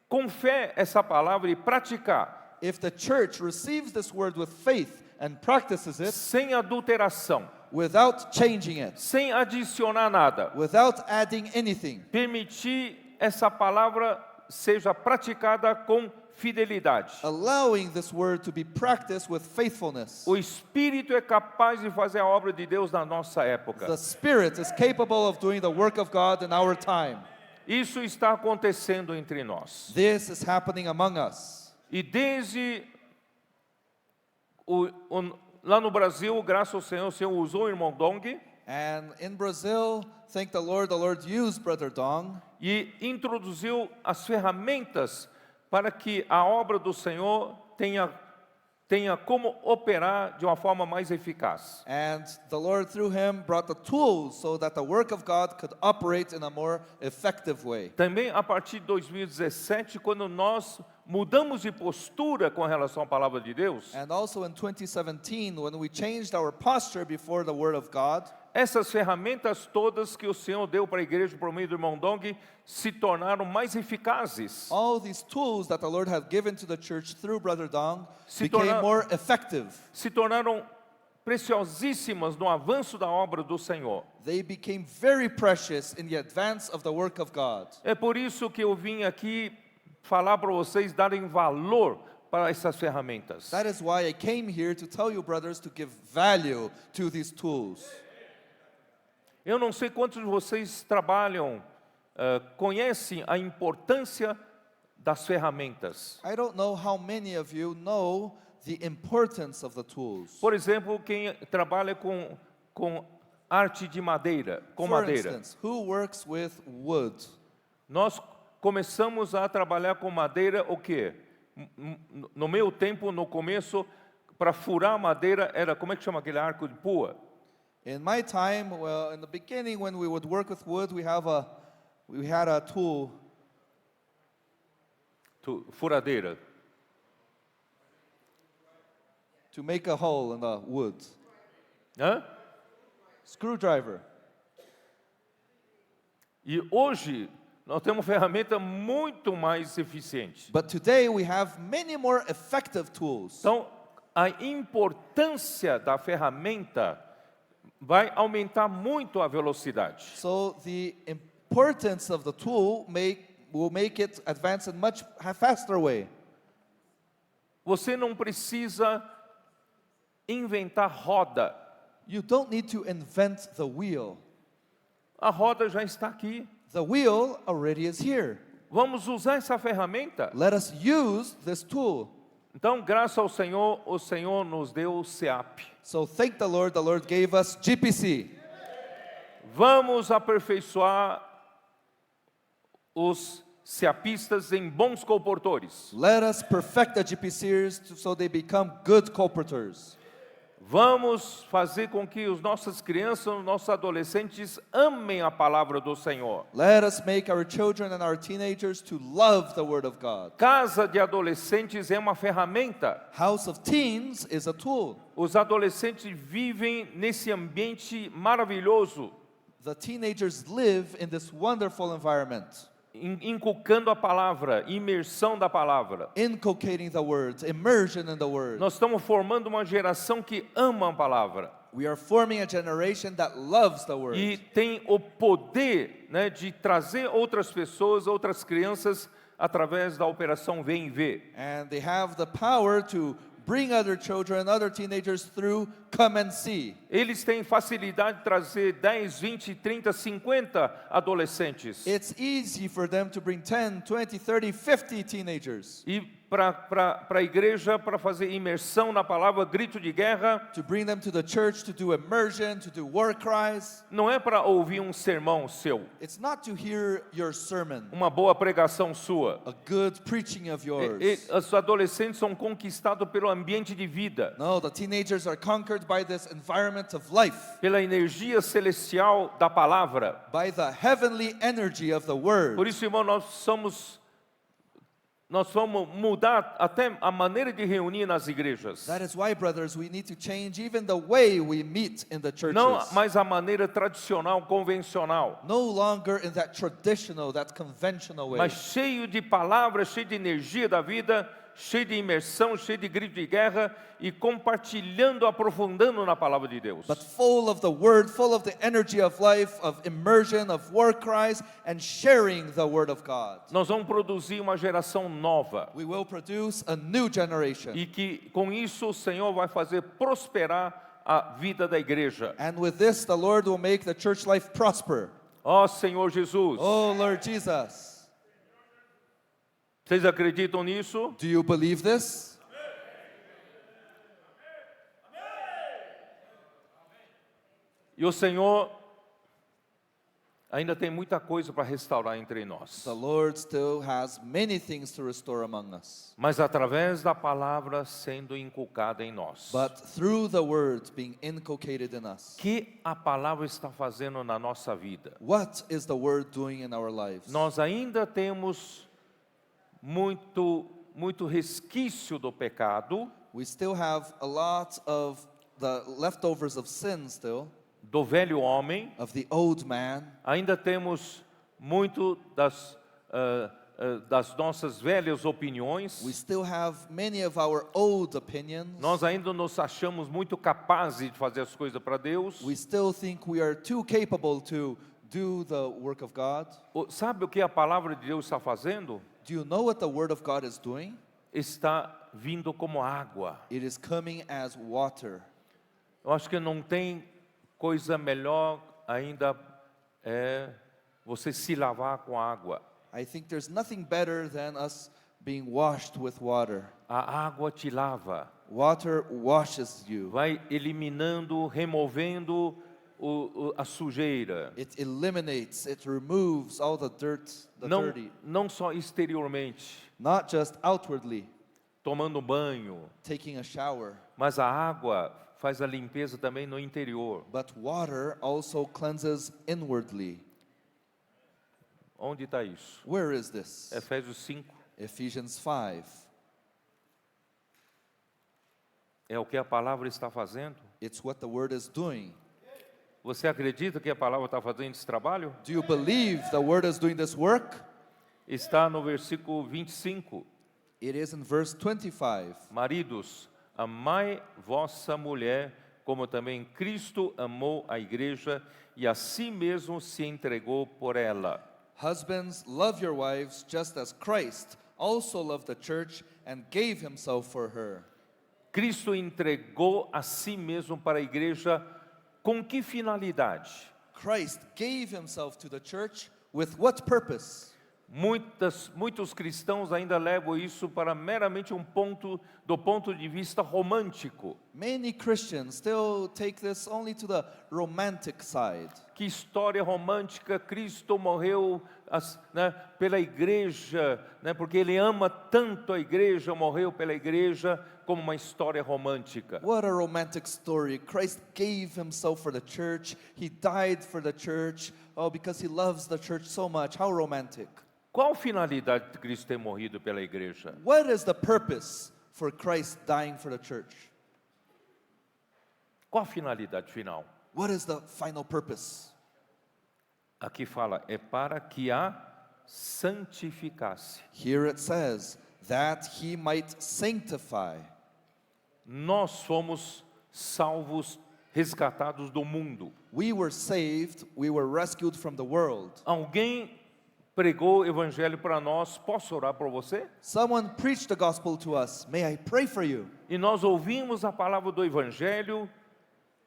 com fé essa palavra e praticar, If the church receives this word with faith and practices it sem adulteração, without changing it, sem adicionar nada, without adding anything, permitir essa palavra seja praticada com fidelidade. allowing this word to be practiced with faithfulness, O Espírito é capaz de fazer a obra de Deus na nossa época. the Spirit is capable of doing the work of God in our time. Isso está acontecendo entre nós. This is happening among us. E desde lá no Brasil, graças ao Senhor, o Senhor usou o irmão Dong And in Brazil, thank the Lord used Brother Dong e introduziu as ferramentas para que a obra do Senhor tenha como operar de uma forma mais eficaz. and the Lord through him brought the tools so that the work of God could operate in a more effective way. Também a partir de 2017, quando nós mudamos de postura com relação à palavra de Deus, And also in 2017, when we changed our posture before the Word of God, essas ferramentas todas que o Senhor deu para a igreja por meio do irmão Dong se tornaram mais eficazes. all these tools that the Lord had given to the church through Brother Dong Se became torna- more effective. Se tornaram preciosíssimas no avanço da obra do Senhor. They became very precious in the advance of the work of God. É por isso que eu vim aqui falar para vocês darem valor para essas ferramentas. That is why I came here to tell you, brothers, to give value to these tools. Eu não sei quantos de vocês trabalham, conhecem a importância das ferramentas. I don't know how many of you know the importance of the tools. Por exemplo, quem trabalha com arte de madeira, com For madeira. instance, who works with wood? Nós começamos a trabalhar com madeira o quê? No meu tempo, no começo, para furar a madeira era, como é que chama aquele arco de pua? In my time, well, in the beginning, when we would work with wood, we had a tool Furadeira. to make a hole in the wood. Hã? Screwdriver. E hoje nós temos ferramenta muito mais eficiente. But today we have many more effective tools. Então, a importância da ferramenta vai aumentar muito a velocidade. So the importance of the tool will make it advance in much faster way. Você não precisa inventar roda. You don't need to invent the wheel. A roda já está aqui. The wheel already is here. Vamos usar essa ferramenta? Let us use this tool. Então, graças ao Senhor, o Senhor nos deu o SEAP. So thank the Lord gave us GPC. Vamos aperfeiçoar os SEAPistas em bons comportores. Let us perfect the GPCers so they become good colporteurs. Vamos fazer com que as nossas crianças, os nossos adolescentes amem a palavra do Senhor. Let us make our children and our teenagers to love the Word of God. Casa de adolescentes é uma ferramenta. House of Teens is a tool. Os adolescentes vivem nesse ambiente maravilhoso, The teenagers live in this wonderful environment, inculcando a palavra, imersão da palavra. inculcating the Word, immersion in the Word. Nós estamos formando uma geração que ama a palavra We are forming a generation that loves the Word. e tem o poder, né, de trazer outras pessoas, outras crianças, através da operação Vem Ver. And they have the power to bring other children, other teenagers through, come and see. Eles têm facilidade de trazer 10, 20, 30, 50 adolescentes. It's easy for them to bring 10, 20, 30, 50 teenagers. E para a igreja, para fazer imersão na palavra, grito de guerra, To bring them to the church to do immersion, to do war cries. não é para ouvir um sermão seu, It's not to hear your sermon, uma boa pregação sua. a good preaching of yours. Os adolescentes são conquistados pelo ambiente de vida, No, the teenagers are conquered by this environment of life, pela energia celestial da palavra. by the heavenly energy of the word. Por isso, irmão, nós vamos mudar até a maneira de reunir nas igrejas. That is why, brothers, we need to change even the way we meet in the churches. Não mais a maneira tradicional, convencional, No longer in that traditional, that conventional way, mas cheio de palavras, cheio de energia da vida, cheio de imersão, cheio de grito de guerra e compartilhando, aprofundando na palavra de Deus. but full of the word, full of the energy of life, of immersion, of war cries, and sharing the word of God. Nós vamos produzir uma geração nova We will produce a new generation. e que com isso o Senhor vai fazer prosperar a vida da igreja. And with this, the Lord will make the church life prosper. Ó Senhor Jesus, Oh, Lord Jesus. vocês acreditam nisso? Do you believe this? E o Senhor ainda tem muita coisa para restaurar entre nós. The Lord still has many things to restore among us. Mas através da palavra sendo inculcada em nós. But through the word being inculcated in us. Que a palavra está fazendo na nossa vida? What is the word doing in our lives? Nós ainda temos muito resquício do pecado, We still have a lot of the leftovers of sin still, do velho homem. of the old man. Ainda temos muito das nossas velhas opiniões. We still have many of our old opinions. Nós ainda nos achamos muito capazes de fazer as coisas para Deus. We still think we are too capable to do the work of God. Sabe o que a palavra de Deus está fazendo? Do you know what the word of God is doing? Está vindo como água. It is coming as water. Eu acho que não tem coisa melhor ainda você se lavar com água. I think there's nothing better than us being washed with water. A água te lava, Water washes you. vai eliminando, removendo a sujeira. It eliminates, it removes all the dirt, the dirty. Não só exteriormente, Not just outwardly, tomando banho, taking a shower, mas a água faz a limpeza também no interior. but water also cleanses inwardly. Onde está isso? Where is this? Efésios 5. Ephesians 5. É o que a palavra está fazendo? It's what the word is doing. Você acredita que a palavra está fazendo esse trabalho? Do you believe the word is doing this work? Está no versículo 25. It is in verse 25. Maridos, amai vossa mulher, como também Cristo amou a igreja e a si mesmo se entregou por ela. Husbands, love your wives just as Christ also loved the church and gave himself for her. Cristo entregou a si mesmo para a igreja com que finalidade? Christ gave himself to the church with what purpose? Muitos cristãos ainda levam isso para meramente do ponto de vista romântico. Many Christians still take this only to the romantic side. Que história romântica, Cristo morreu pela igreja, porque Ele ama tanto a igreja, morreu pela igreja, como uma história romântica. What a romantic story. Christ gave himself for the church. He died for the church. Oh, because he loves the church so much. How romantic. Qual a finalidade de Cristo ter morrido pela igreja? What is the purpose for Christ dying for the church? Qual a finalidade final? What is the final purpose? Aqui fala, é para que a santificasse. Here it says, that he might sanctify. Nós fomos salvos, resgatados do mundo. We were saved, we were rescued from the world. Alguém pregou o evangelho para nós. Posso orar por você? Someone preached the gospel to us. May I pray for you? E nós ouvimos a palavra do evangelho,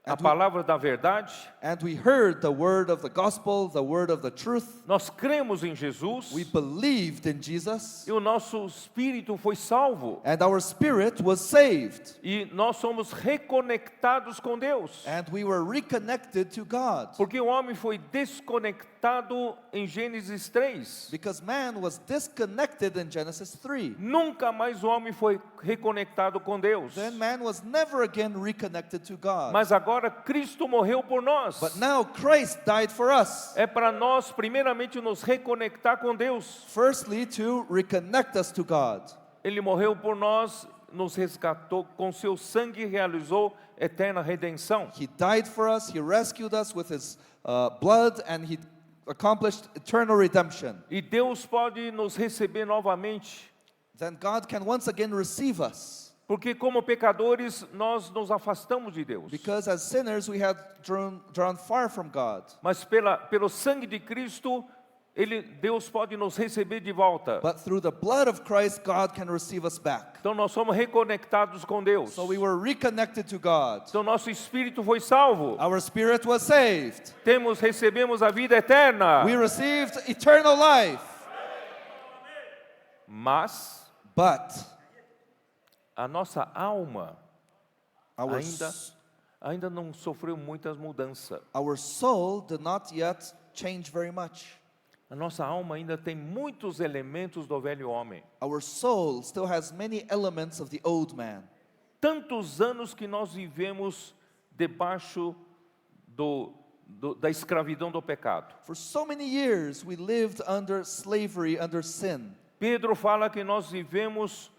a And we- palavra da verdade. And we heard the word of the gospel, the word of the truth. Nós cremos em Jesus We believed in Jesus. e o nosso espírito foi salvo. And our spirit was saved. E nós somos reconectados com Deus. And we were reconnected to God. Porque o homem foi desconectado em Gênesis 3. Because man was disconnected in Genesis 3. Nunca mais o homem foi reconectado com Deus. Then man was never again reconnected to God. Mas agora Cristo morreu por nós. But now Christ died for us. É para nós, primeiramente, nos reconectar com Deus. Firstly, to reconnect us to God. Ele morreu por nós, nos resgatou, com seu sangue realizou eterna redenção. He died for us, He rescued us with His blood, and He accomplished eternal redemption. E Deus pode nos receber novamente. Then God can once again receive us. Porque como pecadores, nós nos afastamos de Deus. Because as sinners, we had drawn far from God. Mas pelo sangue de Cristo, Deus pode nos receber de volta. But through the blood of Christ, God can receive us back. Então nós somos reconectados com Deus. So we were reconnected to God. Então nosso espírito foi salvo. Our spirit was saved. Recebemos a vida eterna. We received eternal life. Mas But a nossa alma our, ainda não sofreu muitas mudanças. our soul did not yet change very much. A nossa alma ainda tem muitos elementos do velho homem. Our soul still has many elements of the old man. Tantos anos que nós vivemos debaixo da escravidão do pecado. For so many years, we lived under slavery, under sin. Pedro fala que nós vivemos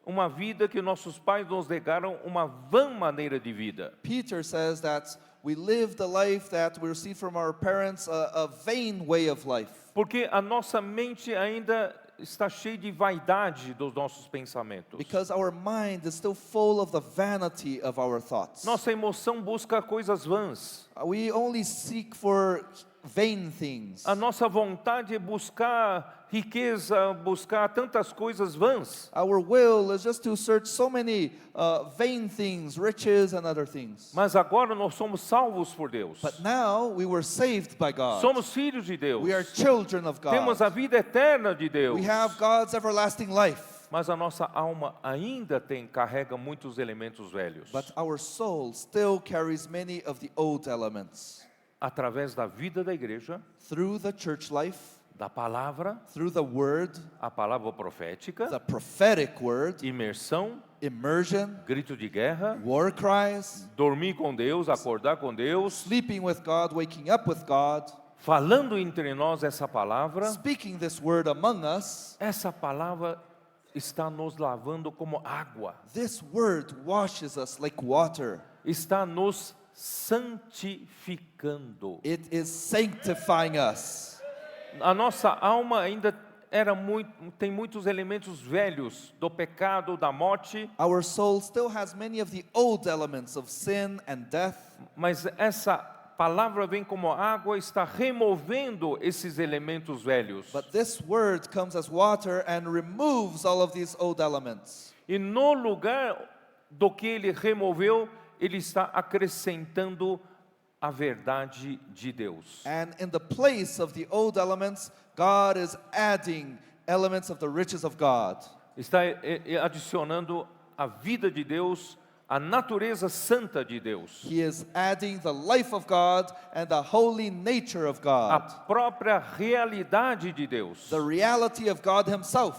uma vida que nossos pais nos legaram, uma vã maneira de vida. Peter says that we lived a life that we received from our parents, a vain way of life. Porque a nossa mente ainda está cheia de vaidade dos nossos pensamentos. Because our mind is still full of the vanity of our thoughts. Nossa emoção busca coisas vãs. We only seek for vain things. A nossa vontade é buscar riqueza, buscar tantas coisas vãs. Our will is just to search so many vain things, riches and other things. Mas agora nós somos salvos por Deus. But now we were saved by God. Somos filhos de Deus. We are children of God. Temos a vida eterna de Deus. We have God's everlasting life. Mas a nossa alma ainda carrega muitos elementos velhos. But our soul still carries many of the old elements. Através da vida da igreja, Through the church life, da palavra, through the word, a palavra profética, the prophetic word, imersão, immersion, grito de guerra, war cries, dormir com Deus, acordar com Deus, sleeping with God, waking up with God, falando entre nós essa palavra. speaking this word among us. Essa palavra está nos lavando como água, This word washes us like water. está nos santificando. It is sanctifying us. A nossa alma ainda tem muitos elementos velhos do pecado, da morte, Our soul still has many of the old elements of sin and death. mas essa palavra vem como água, está removendo esses elementos velhos. But this word comes as water and removes all of these old elements. E no lugar do que ele removeu, ele está acrescentando a verdade de Deus. And in the place of the old elements, God is adding elements of the riches of God. Está adicionando a vida de Deus, a natureza santa de Deus, He is adding the life of God and the holy nature of a God, própria realidade de Deus. the reality of God Himself.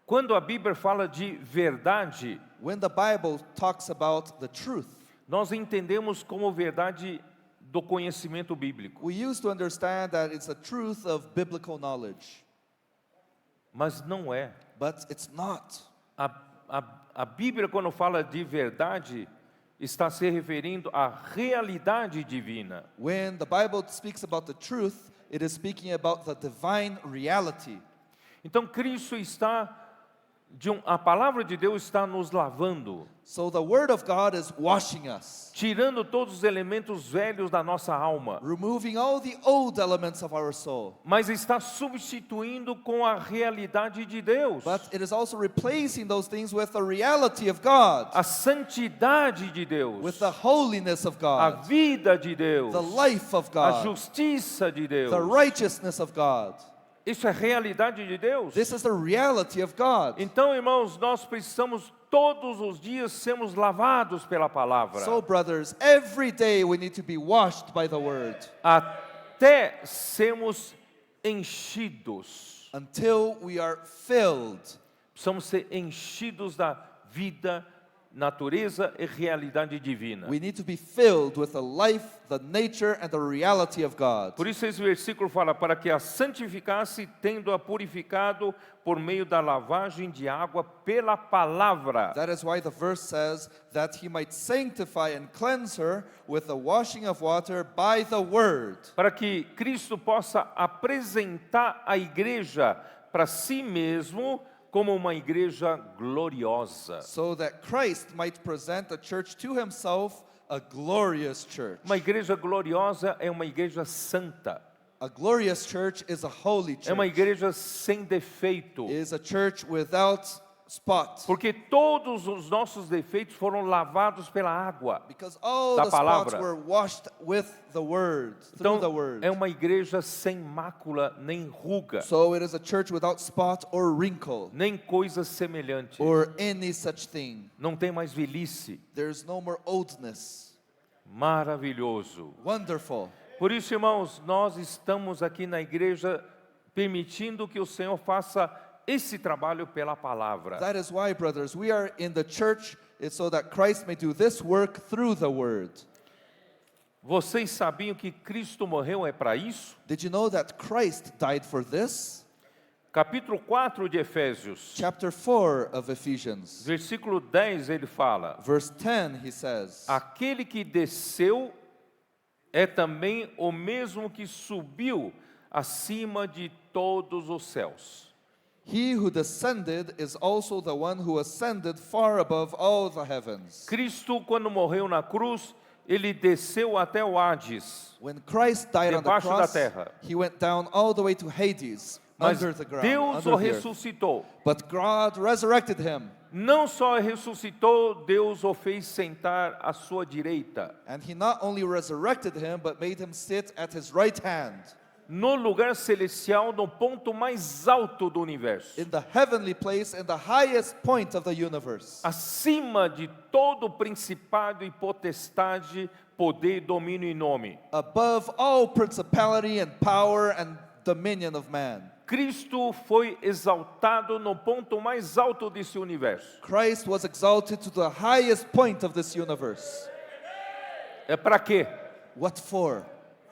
Quando a Bíblia fala de verdade, When the Bible talks about the truth, nós entendemos como verdade do conhecimento bíblico. we used to understand that it's a truth of biblical knowledge, Mas não é. but it's not. A Bíblia, quando fala de verdade, está se referindo à realidade divina. When the Bible speaks about the truth, it is speaking about the divine reality. Então Cristo está a palavra de Deus está nos lavando, So the Word of God is washing us, tirando todos os elementos velhos da nossa alma, removing all the old elements of our soul. mas está substituindo com a realidade de Deus, But it is also replacing those things with the reality of God, a santidade de Deus, with the holiness of a God, vida de Deus, the life of a God, justiça de Deus. the righteousness of God. Isso é realidade de Deus. This is the reality of God. Então, irmãos, nós precisamos todos os dias sermos lavados pela palavra, So, brothers, every day we need to be washed by the Word até sermos enchidos. until we are filled. Precisamos ser enchidos da vida, natureza e realidade divina. We need to be filled with the life, the nature, and the reality of God. Por isso esse versículo fala, para que a santificasse, tendo-a purificado por meio da lavagem de água pela palavra. That is why the verse says that he might sanctify and cleanse her with the washing of water by the Word. Para que Cristo possa apresentar a igreja para si mesmo como uma igreja gloriosa. So that Christ might present the church to himself, a glorious church. Uma igreja gloriosa é uma igreja santa. A glorious church is a holy É uma church. igreja sem defeito. Is a church without spot. Porque todos os nossos defeitos foram lavados pela água. Because all Da the spots palavra. were washed with the Word, through Então, the Word. é uma igreja sem mácula, nem ruga, So it is a church without spot or wrinkle nem coisa semelhante. or any such thing. Não tem mais velhice. There's no more oldness. Maravilhoso. Wonderful. Por isso, irmãos, nós estamos aqui na igreja permitindo que o Senhor faça esse trabalho pela palavra. That is why, brothers, we are in the church it's so that Christ may do this work through the Word. Vocês sabiam que Cristo morreu é para isso? Did you know that Christ died for this? Capítulo 4 de Efésios, Chapter 4 of Ephesians, versículo 10, ele fala: verse 10, he says, aquele que desceu é também o mesmo que subiu acima de todos os céus. He who descended is also the one who ascended far above all the heavens. Cristo, quando morreu na cruz, ele desceu até o Hades. When Christ died on the Debaixo da cross, terra. he went down all the way to Hades, Mas under the ground, Deus under o the earth. ressuscitou. But God resurrected him, Não só ressuscitou, Deus o fez sentar à sua direita, and he not only resurrected him, but made him sit at his right hand, no lugar celestial, no ponto mais alto do universo, in the heavenly place, in the highest point of the universe, acima de todo principado e potestade, poder, domínio e nome. above all principality and power and dominion of man. Cristo foi exaltado no ponto mais alto desse universo. Christ was exalted to the highest point of this universe. É para quê? What for?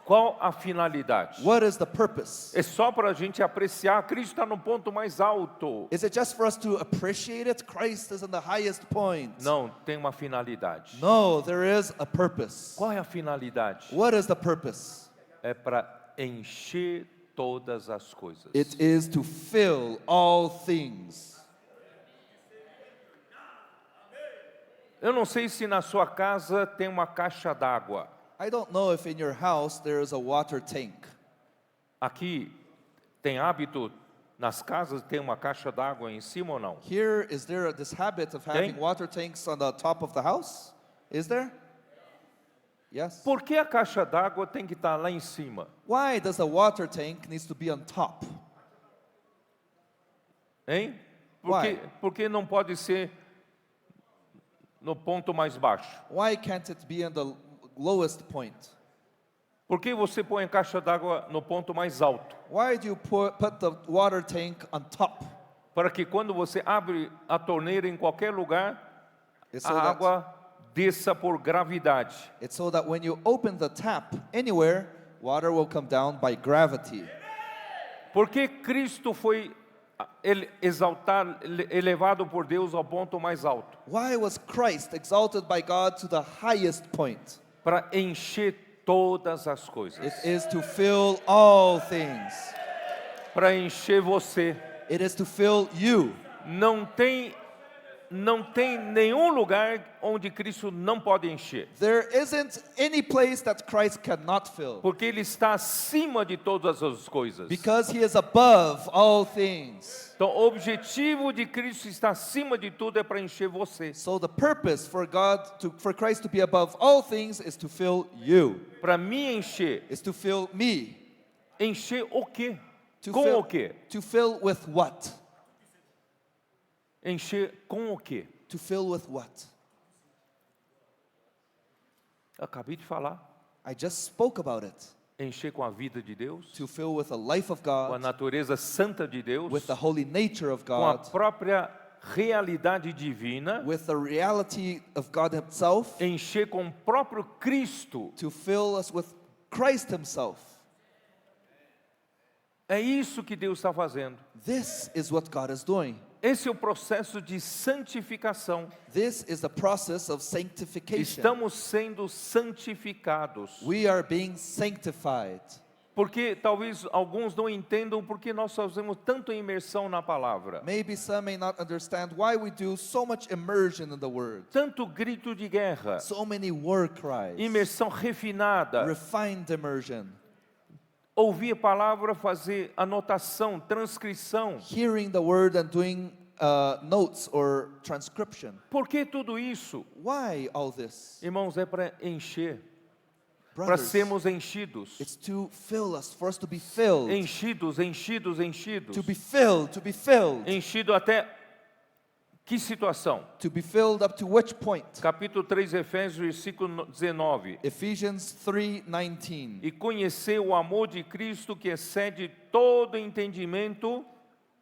Qual a finalidade? What is the purpose? É só para a gente apreciar, Cristo está no ponto mais alto. Is it just for us to appreciate it? Christ is in the highest point. Não, tem uma finalidade. No, there is a purpose. Qual é a finalidade? What is the purpose? É para encher todas as coisas. It is to fill all things. Eu não sei se na sua casa tem uma caixa d'água. I don't know if in your house there is a water tank. Aqui tem hábito nas casas ter uma caixa d'água em cima ou não? Here, is there this habit of having Tem? water tanks on the top of the house? Is there? Yes. Por que a caixa d'água tem que estar lá em cima? Why does the water tank needs to be on top? Hein? Why? Porque não pode ser no ponto mais baixo? Why can't it be in the lowest point? Por que você põe a caixa d'água no ponto mais alto? Why do you put the water tank on top? Para que quando você abre a torneira em qualquer lugar, It's so a that, água desça por gravidade. it's so that when you open the tap anywhere, water will come down by gravity. Porque Cristo foi exaltado, elevado por Deus ao ponto mais alto? Why was Christ exalted by God to the highest point? Para encher todas as coisas. It is to fill all things. Para encher você. It is to fill you. Não tem nenhum lugar onde Cristo não pode encher. There isn't any place that Christ cannot fill. Porque Ele está acima de todas as coisas. Because he is above all things. Então, o objetivo de Cristo estar acima de tudo é para encher você. So the purpose for Christ to be above all things is to fill you. Para me encher. Is to fill me. Encher o quê? To Com fill, o quê? To fill with what? Encher com o quê? To fill with what? Acabei de falar. I just spoke about it. Encher com a vida de Deus. To fill with the life of Com a God. natureza santa de Deus. With the holy nature of Com a God. própria realidade divina. With the reality of God himself. Encher com o próprio Cristo. To fill us with Christ himself. É isso que Deus está fazendo. This is what God is doing. Esse é o processo de santificação. This is the process of sanctification. Estamos sendo santificados. We are being sanctified. Porque talvez alguns não entendam porque nós fazemos tanta imersão na palavra. Maybe some may not understand why we do so much immersion in the word. Tanto grito de guerra. So many war cries. Imersão refinada. Refined immersion. Ouvir a palavra, fazer anotação, transcrição. Hearing the word and doing notes or transcription. Por que tudo isso? Why all this? Irmãos, é para encher. Para Brothers, sermos enchidos. it's to fill us, for us to be filled. Enchidos, enchidos, enchidos. To be filled, to be filled. Enchido até que situação? To be filled up to which point? Capítulo 3, Efésios, versículo 19. Ephesians 3:19. E conhecer o amor de Cristo que excede todo entendimento,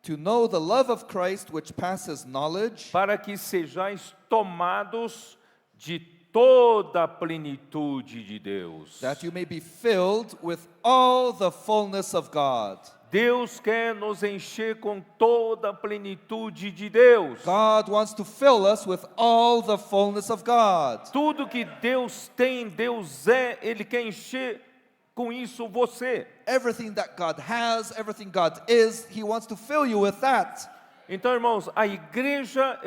To know the love of Christ which passes knowledge, para que sejais tomados de toda a plenitude de Deus. that you may be filled with all the fullness of God. Deus quer nos encher com toda a plenitude de Deus. God wants to fill us with all the fullness of God. Tudo que Deus tem, Deus é, Ele quer encher com isso você. Everything that God has, everything God is, He wants to fill you with that. Então, irmãos, a igreja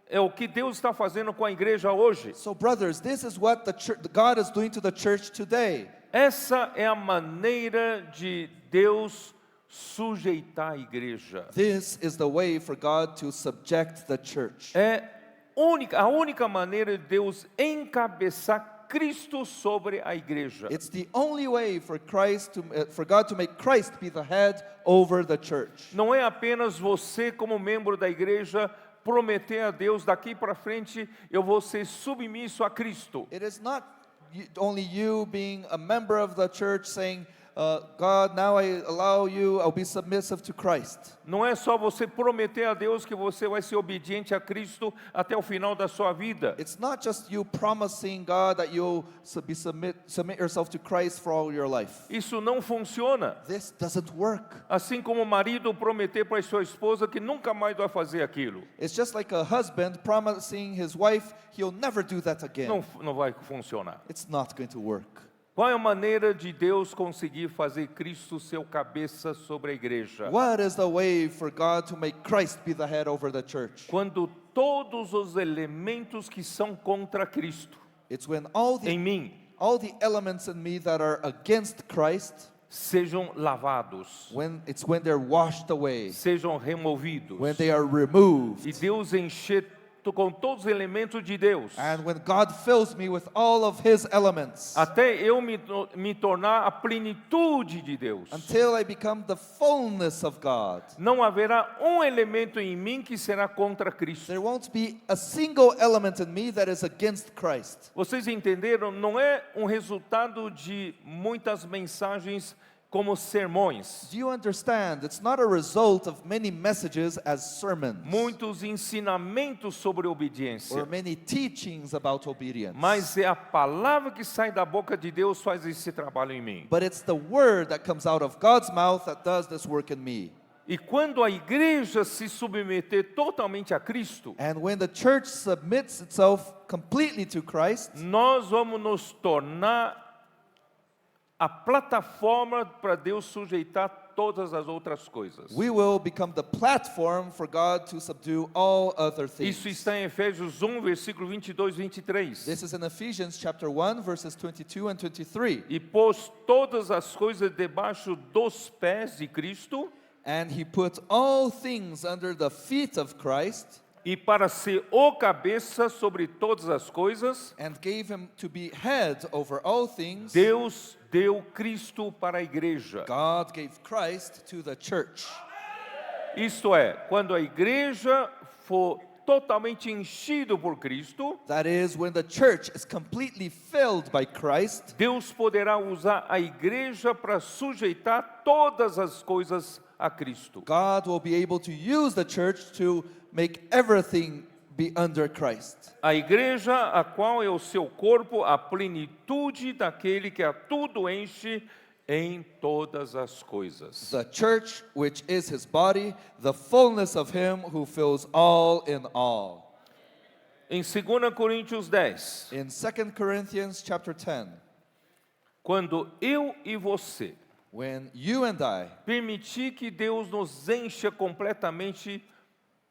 é o que Deus está fazendo com a igreja hoje. So, brothers, this is what God is doing to the church today. Essa é a maneira de Deus sujeitar a igreja. This is the way for God to subject the church. É a única maneira de Deus encabeçar Cristo sobre a igreja. It's the only way for God to make Christ be the head over the church. Não é apenas você como membro da igreja prometer a Deus daqui para frente eu vou ser submisso a Cristo. It is not only you being a member of the church saying, God, now I'll be submissive to Christ. Não é só você prometer a Deus que você vai ser obediente a Cristo até o final da sua vida. It's not just you promising God that you'll submit yourself to Christ for all your life. Isso não funciona. This doesn't work. Assim como o marido prometer para sua esposa que nunca mais vai fazer aquilo. It's just like a husband promising his wife he'll never do that again. Não vai funcionar. It's not going to work. Qual é a maneira de Deus conseguir fazer Cristo seu cabeça sobre a igreja? What is the way for God to make Christ be the head over the church? Quando todos os elementos que são contra Cristo It's when em mim all the elements in me that are against Christ, sejam lavados, when they're washed away, sejam removidos. when they are removed, E Deus encher com todos os elementos de Deus. and when God fills me with all of His elements, Até eu me tornar a plenitude de Deus. until I become the fullness of God. Não haverá um elemento em mim que será contra Cristo. There won't be a single element in me that is against Christ. Vocês entenderam? Não é um resultado de muitas mensagens como sermões, Do you understand? It's not a result of many messages as sermons muitos ensinamentos sobre or obediência, many teachings about obedience. mas é a palavra que sai da boca de Deus faz esse trabalho em mim. But it's the word that comes out of God's mouth that does this work in me. E quando a igreja se submeter totalmente a Cristo, And when the church submits itself completely to Christ, nós vamos nos tornar a plataforma para Deus sujeitar todas as outras coisas. We will become the platform for God to subdue all other things. Isso está em Efésios 1, versículo 22 e 23. This is in Ephesians chapter 1, verses 22 and 23. E pôs todas as coisas debaixo dos pés de Cristo, And he put all things under the feet of Christ, e para ser o cabeça sobre todas as coisas, and gave him to be head over all things. Deus deu Cristo para a igreja. God gave Christ to the church. Isto é, quando a igreja for totalmente enchido por Cristo, That is, when the church is completely filled by Christ, Deus poderá usar a igreja para sujeitar todas as coisas a Cristo. God will be able to use the church to make everything be under Christ. A igreja, a qual é o seu corpo, a plenitude daquele que a tudo enche em todas as coisas. The church, which is his body, the fullness of him who fills all in all. Em 2 Coríntios 10, In 2 Corinthians chapter 10, quando eu e você when you and I permitir que Deus nos encha completamente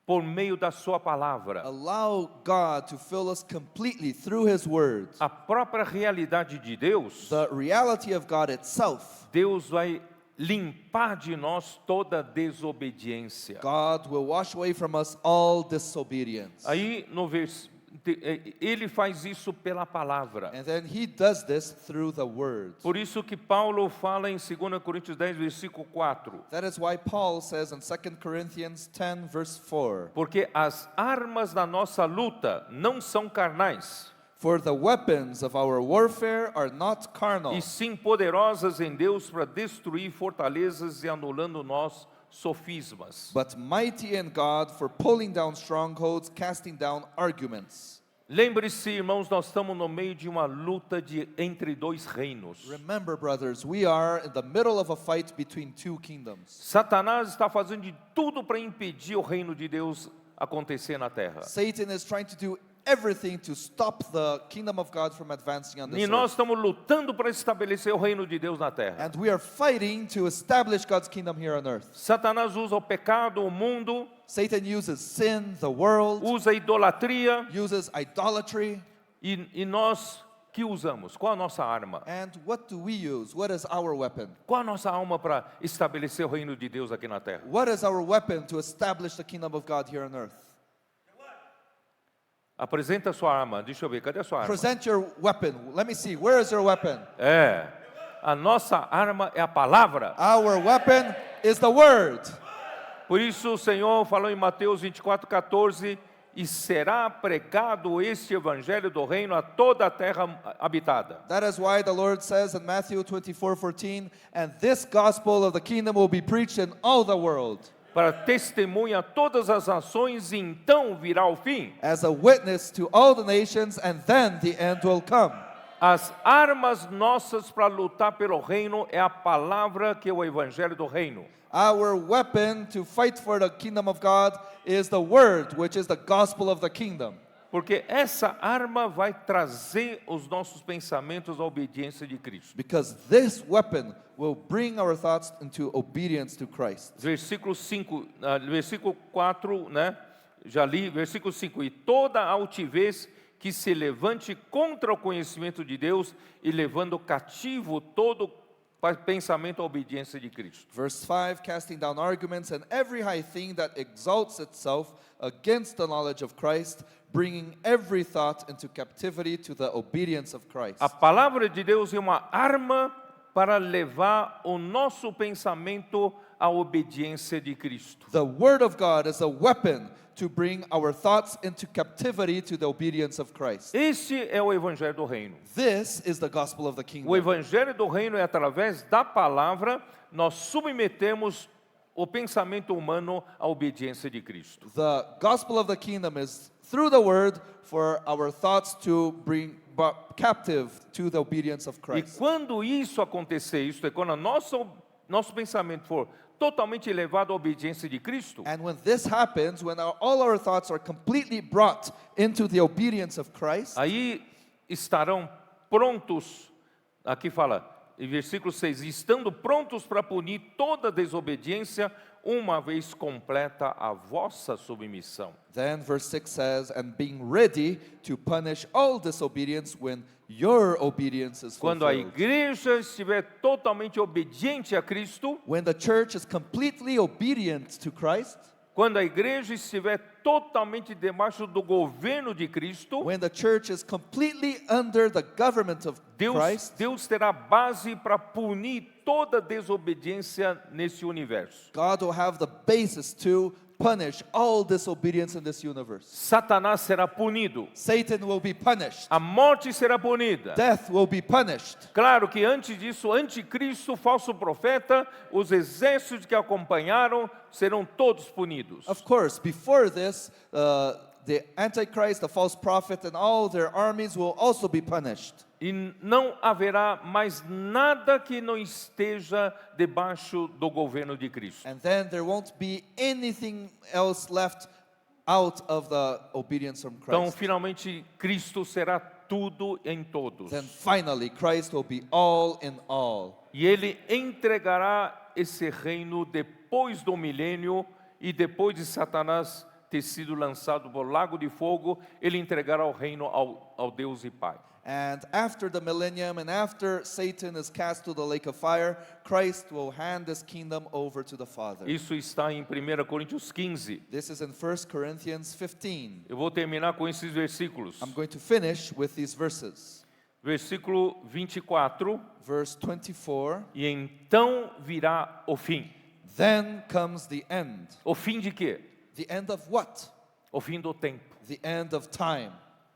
por meio da sua palavra, allow God to fill us completely through his word, a própria realidade de Deus, the reality of God itself, Deus vai limpar de nós toda desobediência. God will wash away from us all disobedience. Aí ele faz isso pela palavra. And then he does this through the word. Por isso que Paulo fala em 2 Coríntios 10, versículo 4. That is why Paul says in 2 Corinthians 10 verse 4, Porque as armas da nossa luta não são carnais, for the weapons of our warfare are not carnal, e sim poderosas em Deus para destruir fortalezas e anulando nós sofismas. but mighty in God for pulling down strongholds, casting down arguments. Lembre-se, irmãos, nós estamos no meio de uma luta entre dois reinos. Remember, brothers, we are in the middle of a fight between two kingdoms. Satanás está fazendo de tudo para impedir o reino de Deus acontecer na terra. Satan is trying to do everything to stop the kingdom of God from advancing on E this nós earth. estamos lutando para estabelecer o reino de Deus na terra. And we are fighting to establish God's kingdom here on earth. Satanás usa o pecado, o mundo, Satan uses sin, the world, usa a idolatria, uses idolatry. e nós que usamos? Qual a nossa arma? And what do we use? What is our weapon? Qual a nossa alma para estabelecer o reino de Deus aqui na terra? What is our weapon to establish the kingdom of God here on earth? Apresenta a sua arma. Deixa eu ver, cadê a sua arma? Present your weapon. Let me see. Where is your weapon? A nossa arma é a palavra. Our weapon is the word. Por isso o Senhor falou em Mateus 24:14, e será pregado este evangelho do reino a toda a terra habitada. That is why the Lord says in Matthew 24:14, and this gospel of the kingdom will be preached in all the world, Para testemunha a todas as nações, e então virá o fim. as a witness to all the nations, and then the end will come. As armas nossas para lutar pelo reino é a palavra, que é o evangelho do reino. Our weapon to fight for the kingdom of God is the word, which is the gospel of the kingdom. Porque essa arma vai trazer os nossos pensamentos à obediência de Cristo. Because this weapon will bring our thoughts into obedience to Christ. Versículo 5, versículo 4, né? Já li, versículo 5. E toda altivez que se levante contra o conhecimento de Deus, e levando cativo todo pensamento à obediência de Cristo. Verse 5, casting down arguments and every high thing that exalts itself against the knowledge of Christ, bringing every thought into captivity to the obedience of Christ. A palavra de Deus é uma arma para levar o nosso pensamento à obediência de Cristo. The word of God is a weapon to bring our thoughts into captivity to the obedience of Christ. Este é o evangelho do reino. This is the gospel of the O kingdom. evangelho do reino é através da palavra nós submetemos o pensamento humano à obediência de Cristo. The gospel of the kingdom is through the word for our thoughts to bring captive to the obedience of E Christ. quando isso acontecer, isto é, quando nosso pensamento for totalmente elevado à obediência de Cristo, And when this happens, when all our thoughts are completely brought into the obedience of Christ, aí estarão prontos, aqui fala, E versículo 6, estando prontos para punir toda desobediência, uma vez completa a vossa submissão. Then verse 6 says, and being ready to punish all disobedience when your obedience is Quando a fulfilled. igreja estiver totalmente obediente a Cristo, When the church is completely obedient to Christ, quando a igreja estiver totalmente debaixo do governo de Cristo, when the church is completely under the government of Christ, Deus terá base para punir toda desobediência nesse universo. God will have the basis to punish all disobedience in this universe. Satanás será punido, Satan will be punished. a morte será punida. Death will be punished. Claro que antes disso, anticristo, falso profeta, os exércitos que acompanharam serão todos punidos. Of course, before this, the Antichrist, the false prophet, and all their armies will also be punished. E não haverá mais nada que não esteja debaixo do governo de Cristo. And then there won't be anything else left out of the obedience from Então, Christ. finalmente, Cristo será tudo em todos. Then finally, Christ will be all in all. E Ele entregará esse reino depois do milênio e depois de Satanás ter sido lançado para o lago de fogo, Ele entregará o reino ao Deus e Pai. And after the millennium and after Satan is cast to the lake of fire, Christ will hand this kingdom over to the Father. Isso está em 1 Coríntios 15. This is in 1 Corinthians 15. Eu vou terminar com esses versículos. I'm going to finish with these verses. Versículo 24. Verse 24. E então virá o fim. Then comes the end. O fim de quê? The end of what? O fim do tempo. The end of time.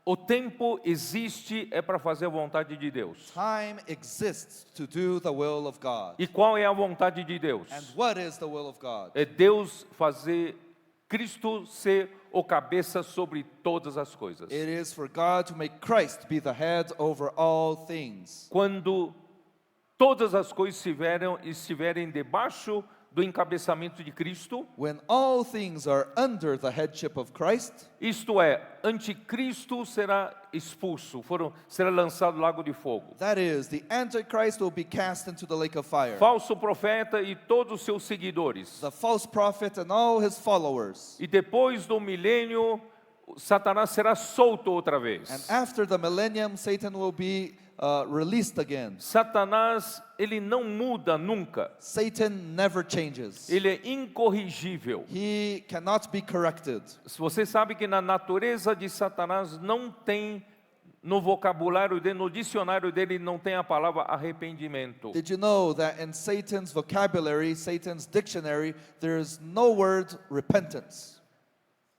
O tempo existe é para fazer a vontade de Deus. Time exists to do the will of God. E qual é a vontade de Deus? And what is the will of God? É Deus fazer Cristo ser o cabeça sobre todas as coisas. It is for God to make Christ be the head over all things. Quando todas as coisas estiverem debaixo do encabeçamento de Cristo, When all things are under the headship of Christ, isto é, anticristo será expulso, será lançado no lago de fogo. that is, the Antichrist will be cast into the lake of fire. Falso profeta e todos os seus seguidores. The false prophet and all his followers. E depois do milênio, Satanás será solto outra And vez. after the millennium, Satan will be released again. Satanás, ele não muda nunca. Satan never changes. Ele é incorrigível. He cannot be corrected. Você sabe que na natureza de Satanás não tem, no vocabulário dele, no dicionário dele, não tem a palavra arrependimento. Did you know that in Satan's vocabulary, Satan's dictionary, there is no word repentance?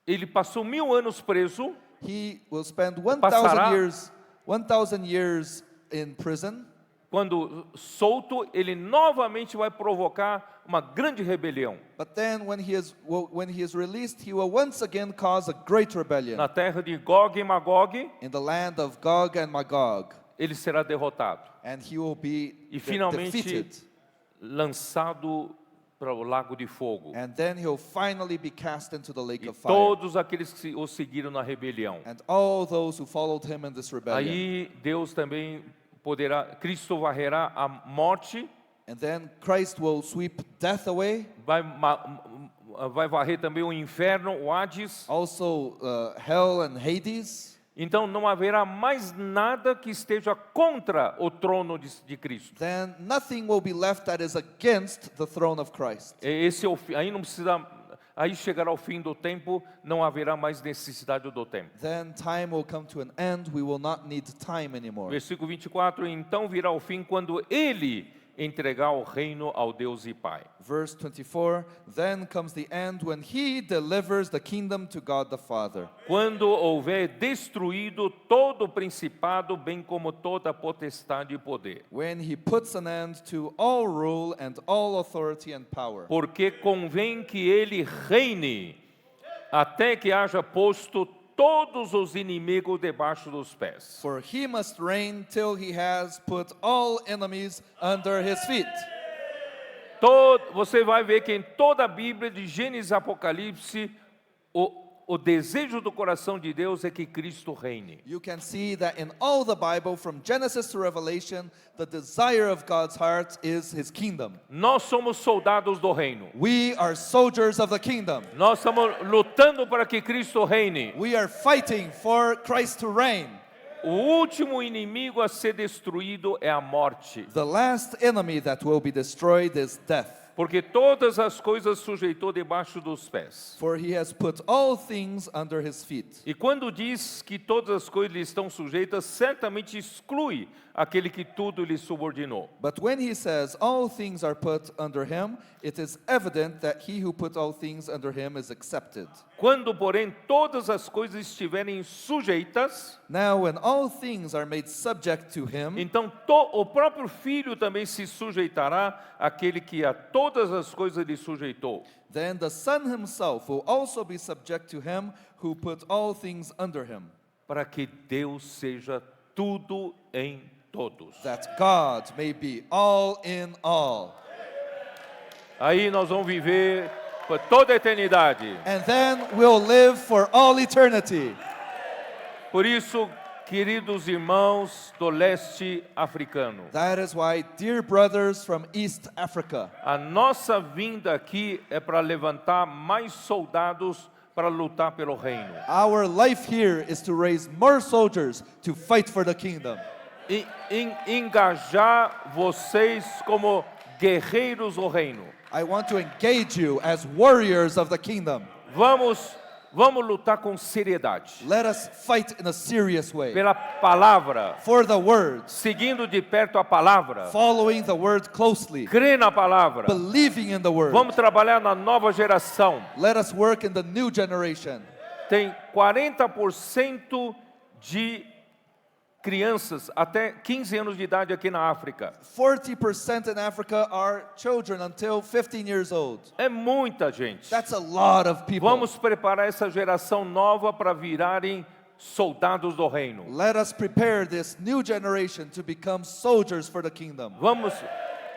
Ele passou 1000 anos preso, He will spend Passará. 1,000 years in prison. quando solto, ele novamente vai provocar uma grande rebelião But then when he is released, he will once again cause a great rebellion. na terra de Gog e Magog. In the land of Gog and Magog. Ele será derrotado And he will be e finalmente defeated. lançado para o lago de fogo. And then he'll finally be cast into the lake E of fire. todos aqueles que o seguiram na rebelião. And all those who followed him in this rebellion. Aí Deus também poderá, Cristo varrerá a morte, And then Christ will sweep death away. vai varrer também o inferno, o Hades. Also hell and Hades. Então não haverá mais nada que esteja contra o trono de Cristo. Then nothing will be left that is against the throne of Christ. Esse é o fim. Aí não precisa. Aí chegará o fim do tempo, não haverá mais necessidade do tempo. Then time will come to an end. We will not need time anymore. Versículo 24, então virá o fim quando ele entregar o reino ao Deus e Pai. Verse 24, then comes the end when he delivers the kingdom to God the Father. Quando houver destruído todo o principado, bem como toda a potestade e poder. When he puts an end to all rule and all authority and power. Porque convém que ele reine, até que haja posto todos os inimigos debaixo dos pés. For he must reign till he has put all enemies under his feet. Você vai ver que em toda a Bíblia, de Gênesis a Apocalipse, o desejo do coração de Deus é que Cristo reine. You can see that in all the Bible, from Genesis to Revelation, the desire of God's heart is His kingdom. Nós somos soldados do reino. We are soldiers of the kingdom. Nós estamos lutando para que Cristo reine. We are fighting for Christ to reign. O último inimigo a ser destruído é a morte, The last enemy that will be destroyed is death. porque todas as coisas sujeitou debaixo dos pés. For He has put all things under His feet. E quando diz que todas as coisas lhe estão sujeitas, certamente exclui aquele que tudo lhe subordinou. But when He says all things are put under Him, it is evident that He who put all things under Him is accepted. Quando, porém, todas as coisas estiverem sujeitas, Now when all things are made subject to Him, então o próprio Filho também se sujeitará àquele que a todas as coisas lhe sujeitou, then the Son Himself will also be subject to Him who put all things under Him, para que Deus seja tudo em todos. that God may be all in all. Aí nós vamos viver por toda a eternidade. And then we'll live for all eternity. Por isso, queridos irmãos do leste africano, That is why, dear brothers from East Africa, a nossa vinda aqui é para levantar mais soldados para lutar pelo reino. our life here is to raise more soldiers to fight for the kingdom. E engajar vocês como guerreiros do reino. I want to engage you as warriors of the kingdom. Vamos lutar com seriedade. Let us fight in a serious way Pela palavra, for the word, seguindo de perto a palavra, following the word closely, crê na palavra. believing in the word. Vamos trabalhar na nova geração. Let us work in the new generation. Tem 40% de crianças até 15 anos de idade aqui na África. 40% in Africa are children until 15 years old. É muita gente. That's a lot of people. Vamos preparar essa geração nova para virarem soldados do reino. Let us prepare this new generation to become soldiers for the kingdom. Vamos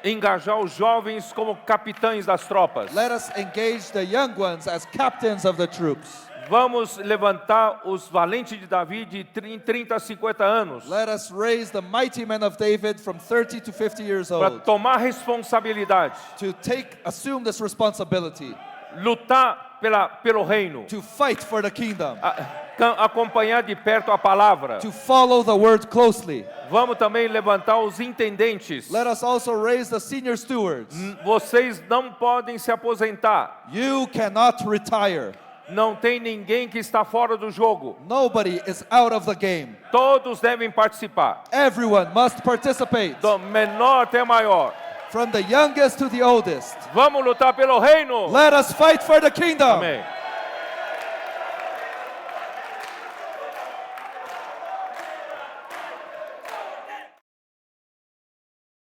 engajar os jovens como capitães das tropas. Let us engage the young ones as captains of the troops. Vamos levantar os valentes de Davi de 30 a 50 anos Let us raise the mighty men of David from 30 to 50 years para old tomar responsabilidade, to assume this responsibility, lutar pelo reino, to fight for the kingdom, acompanhar de perto a palavra. to follow the word closely. Vamos também levantar os intendentes. Let us also raise the senior stewards. Vocês não podem se aposentar. You cannot retire. Não tem ninguém que está fora do jogo. Nobody is out of the game. Todos devem participar, Everyone must participate, do menor até maior. from the youngest to the oldest. Vamos lutar pelo reino. Let us fight for the kingdom. Amém.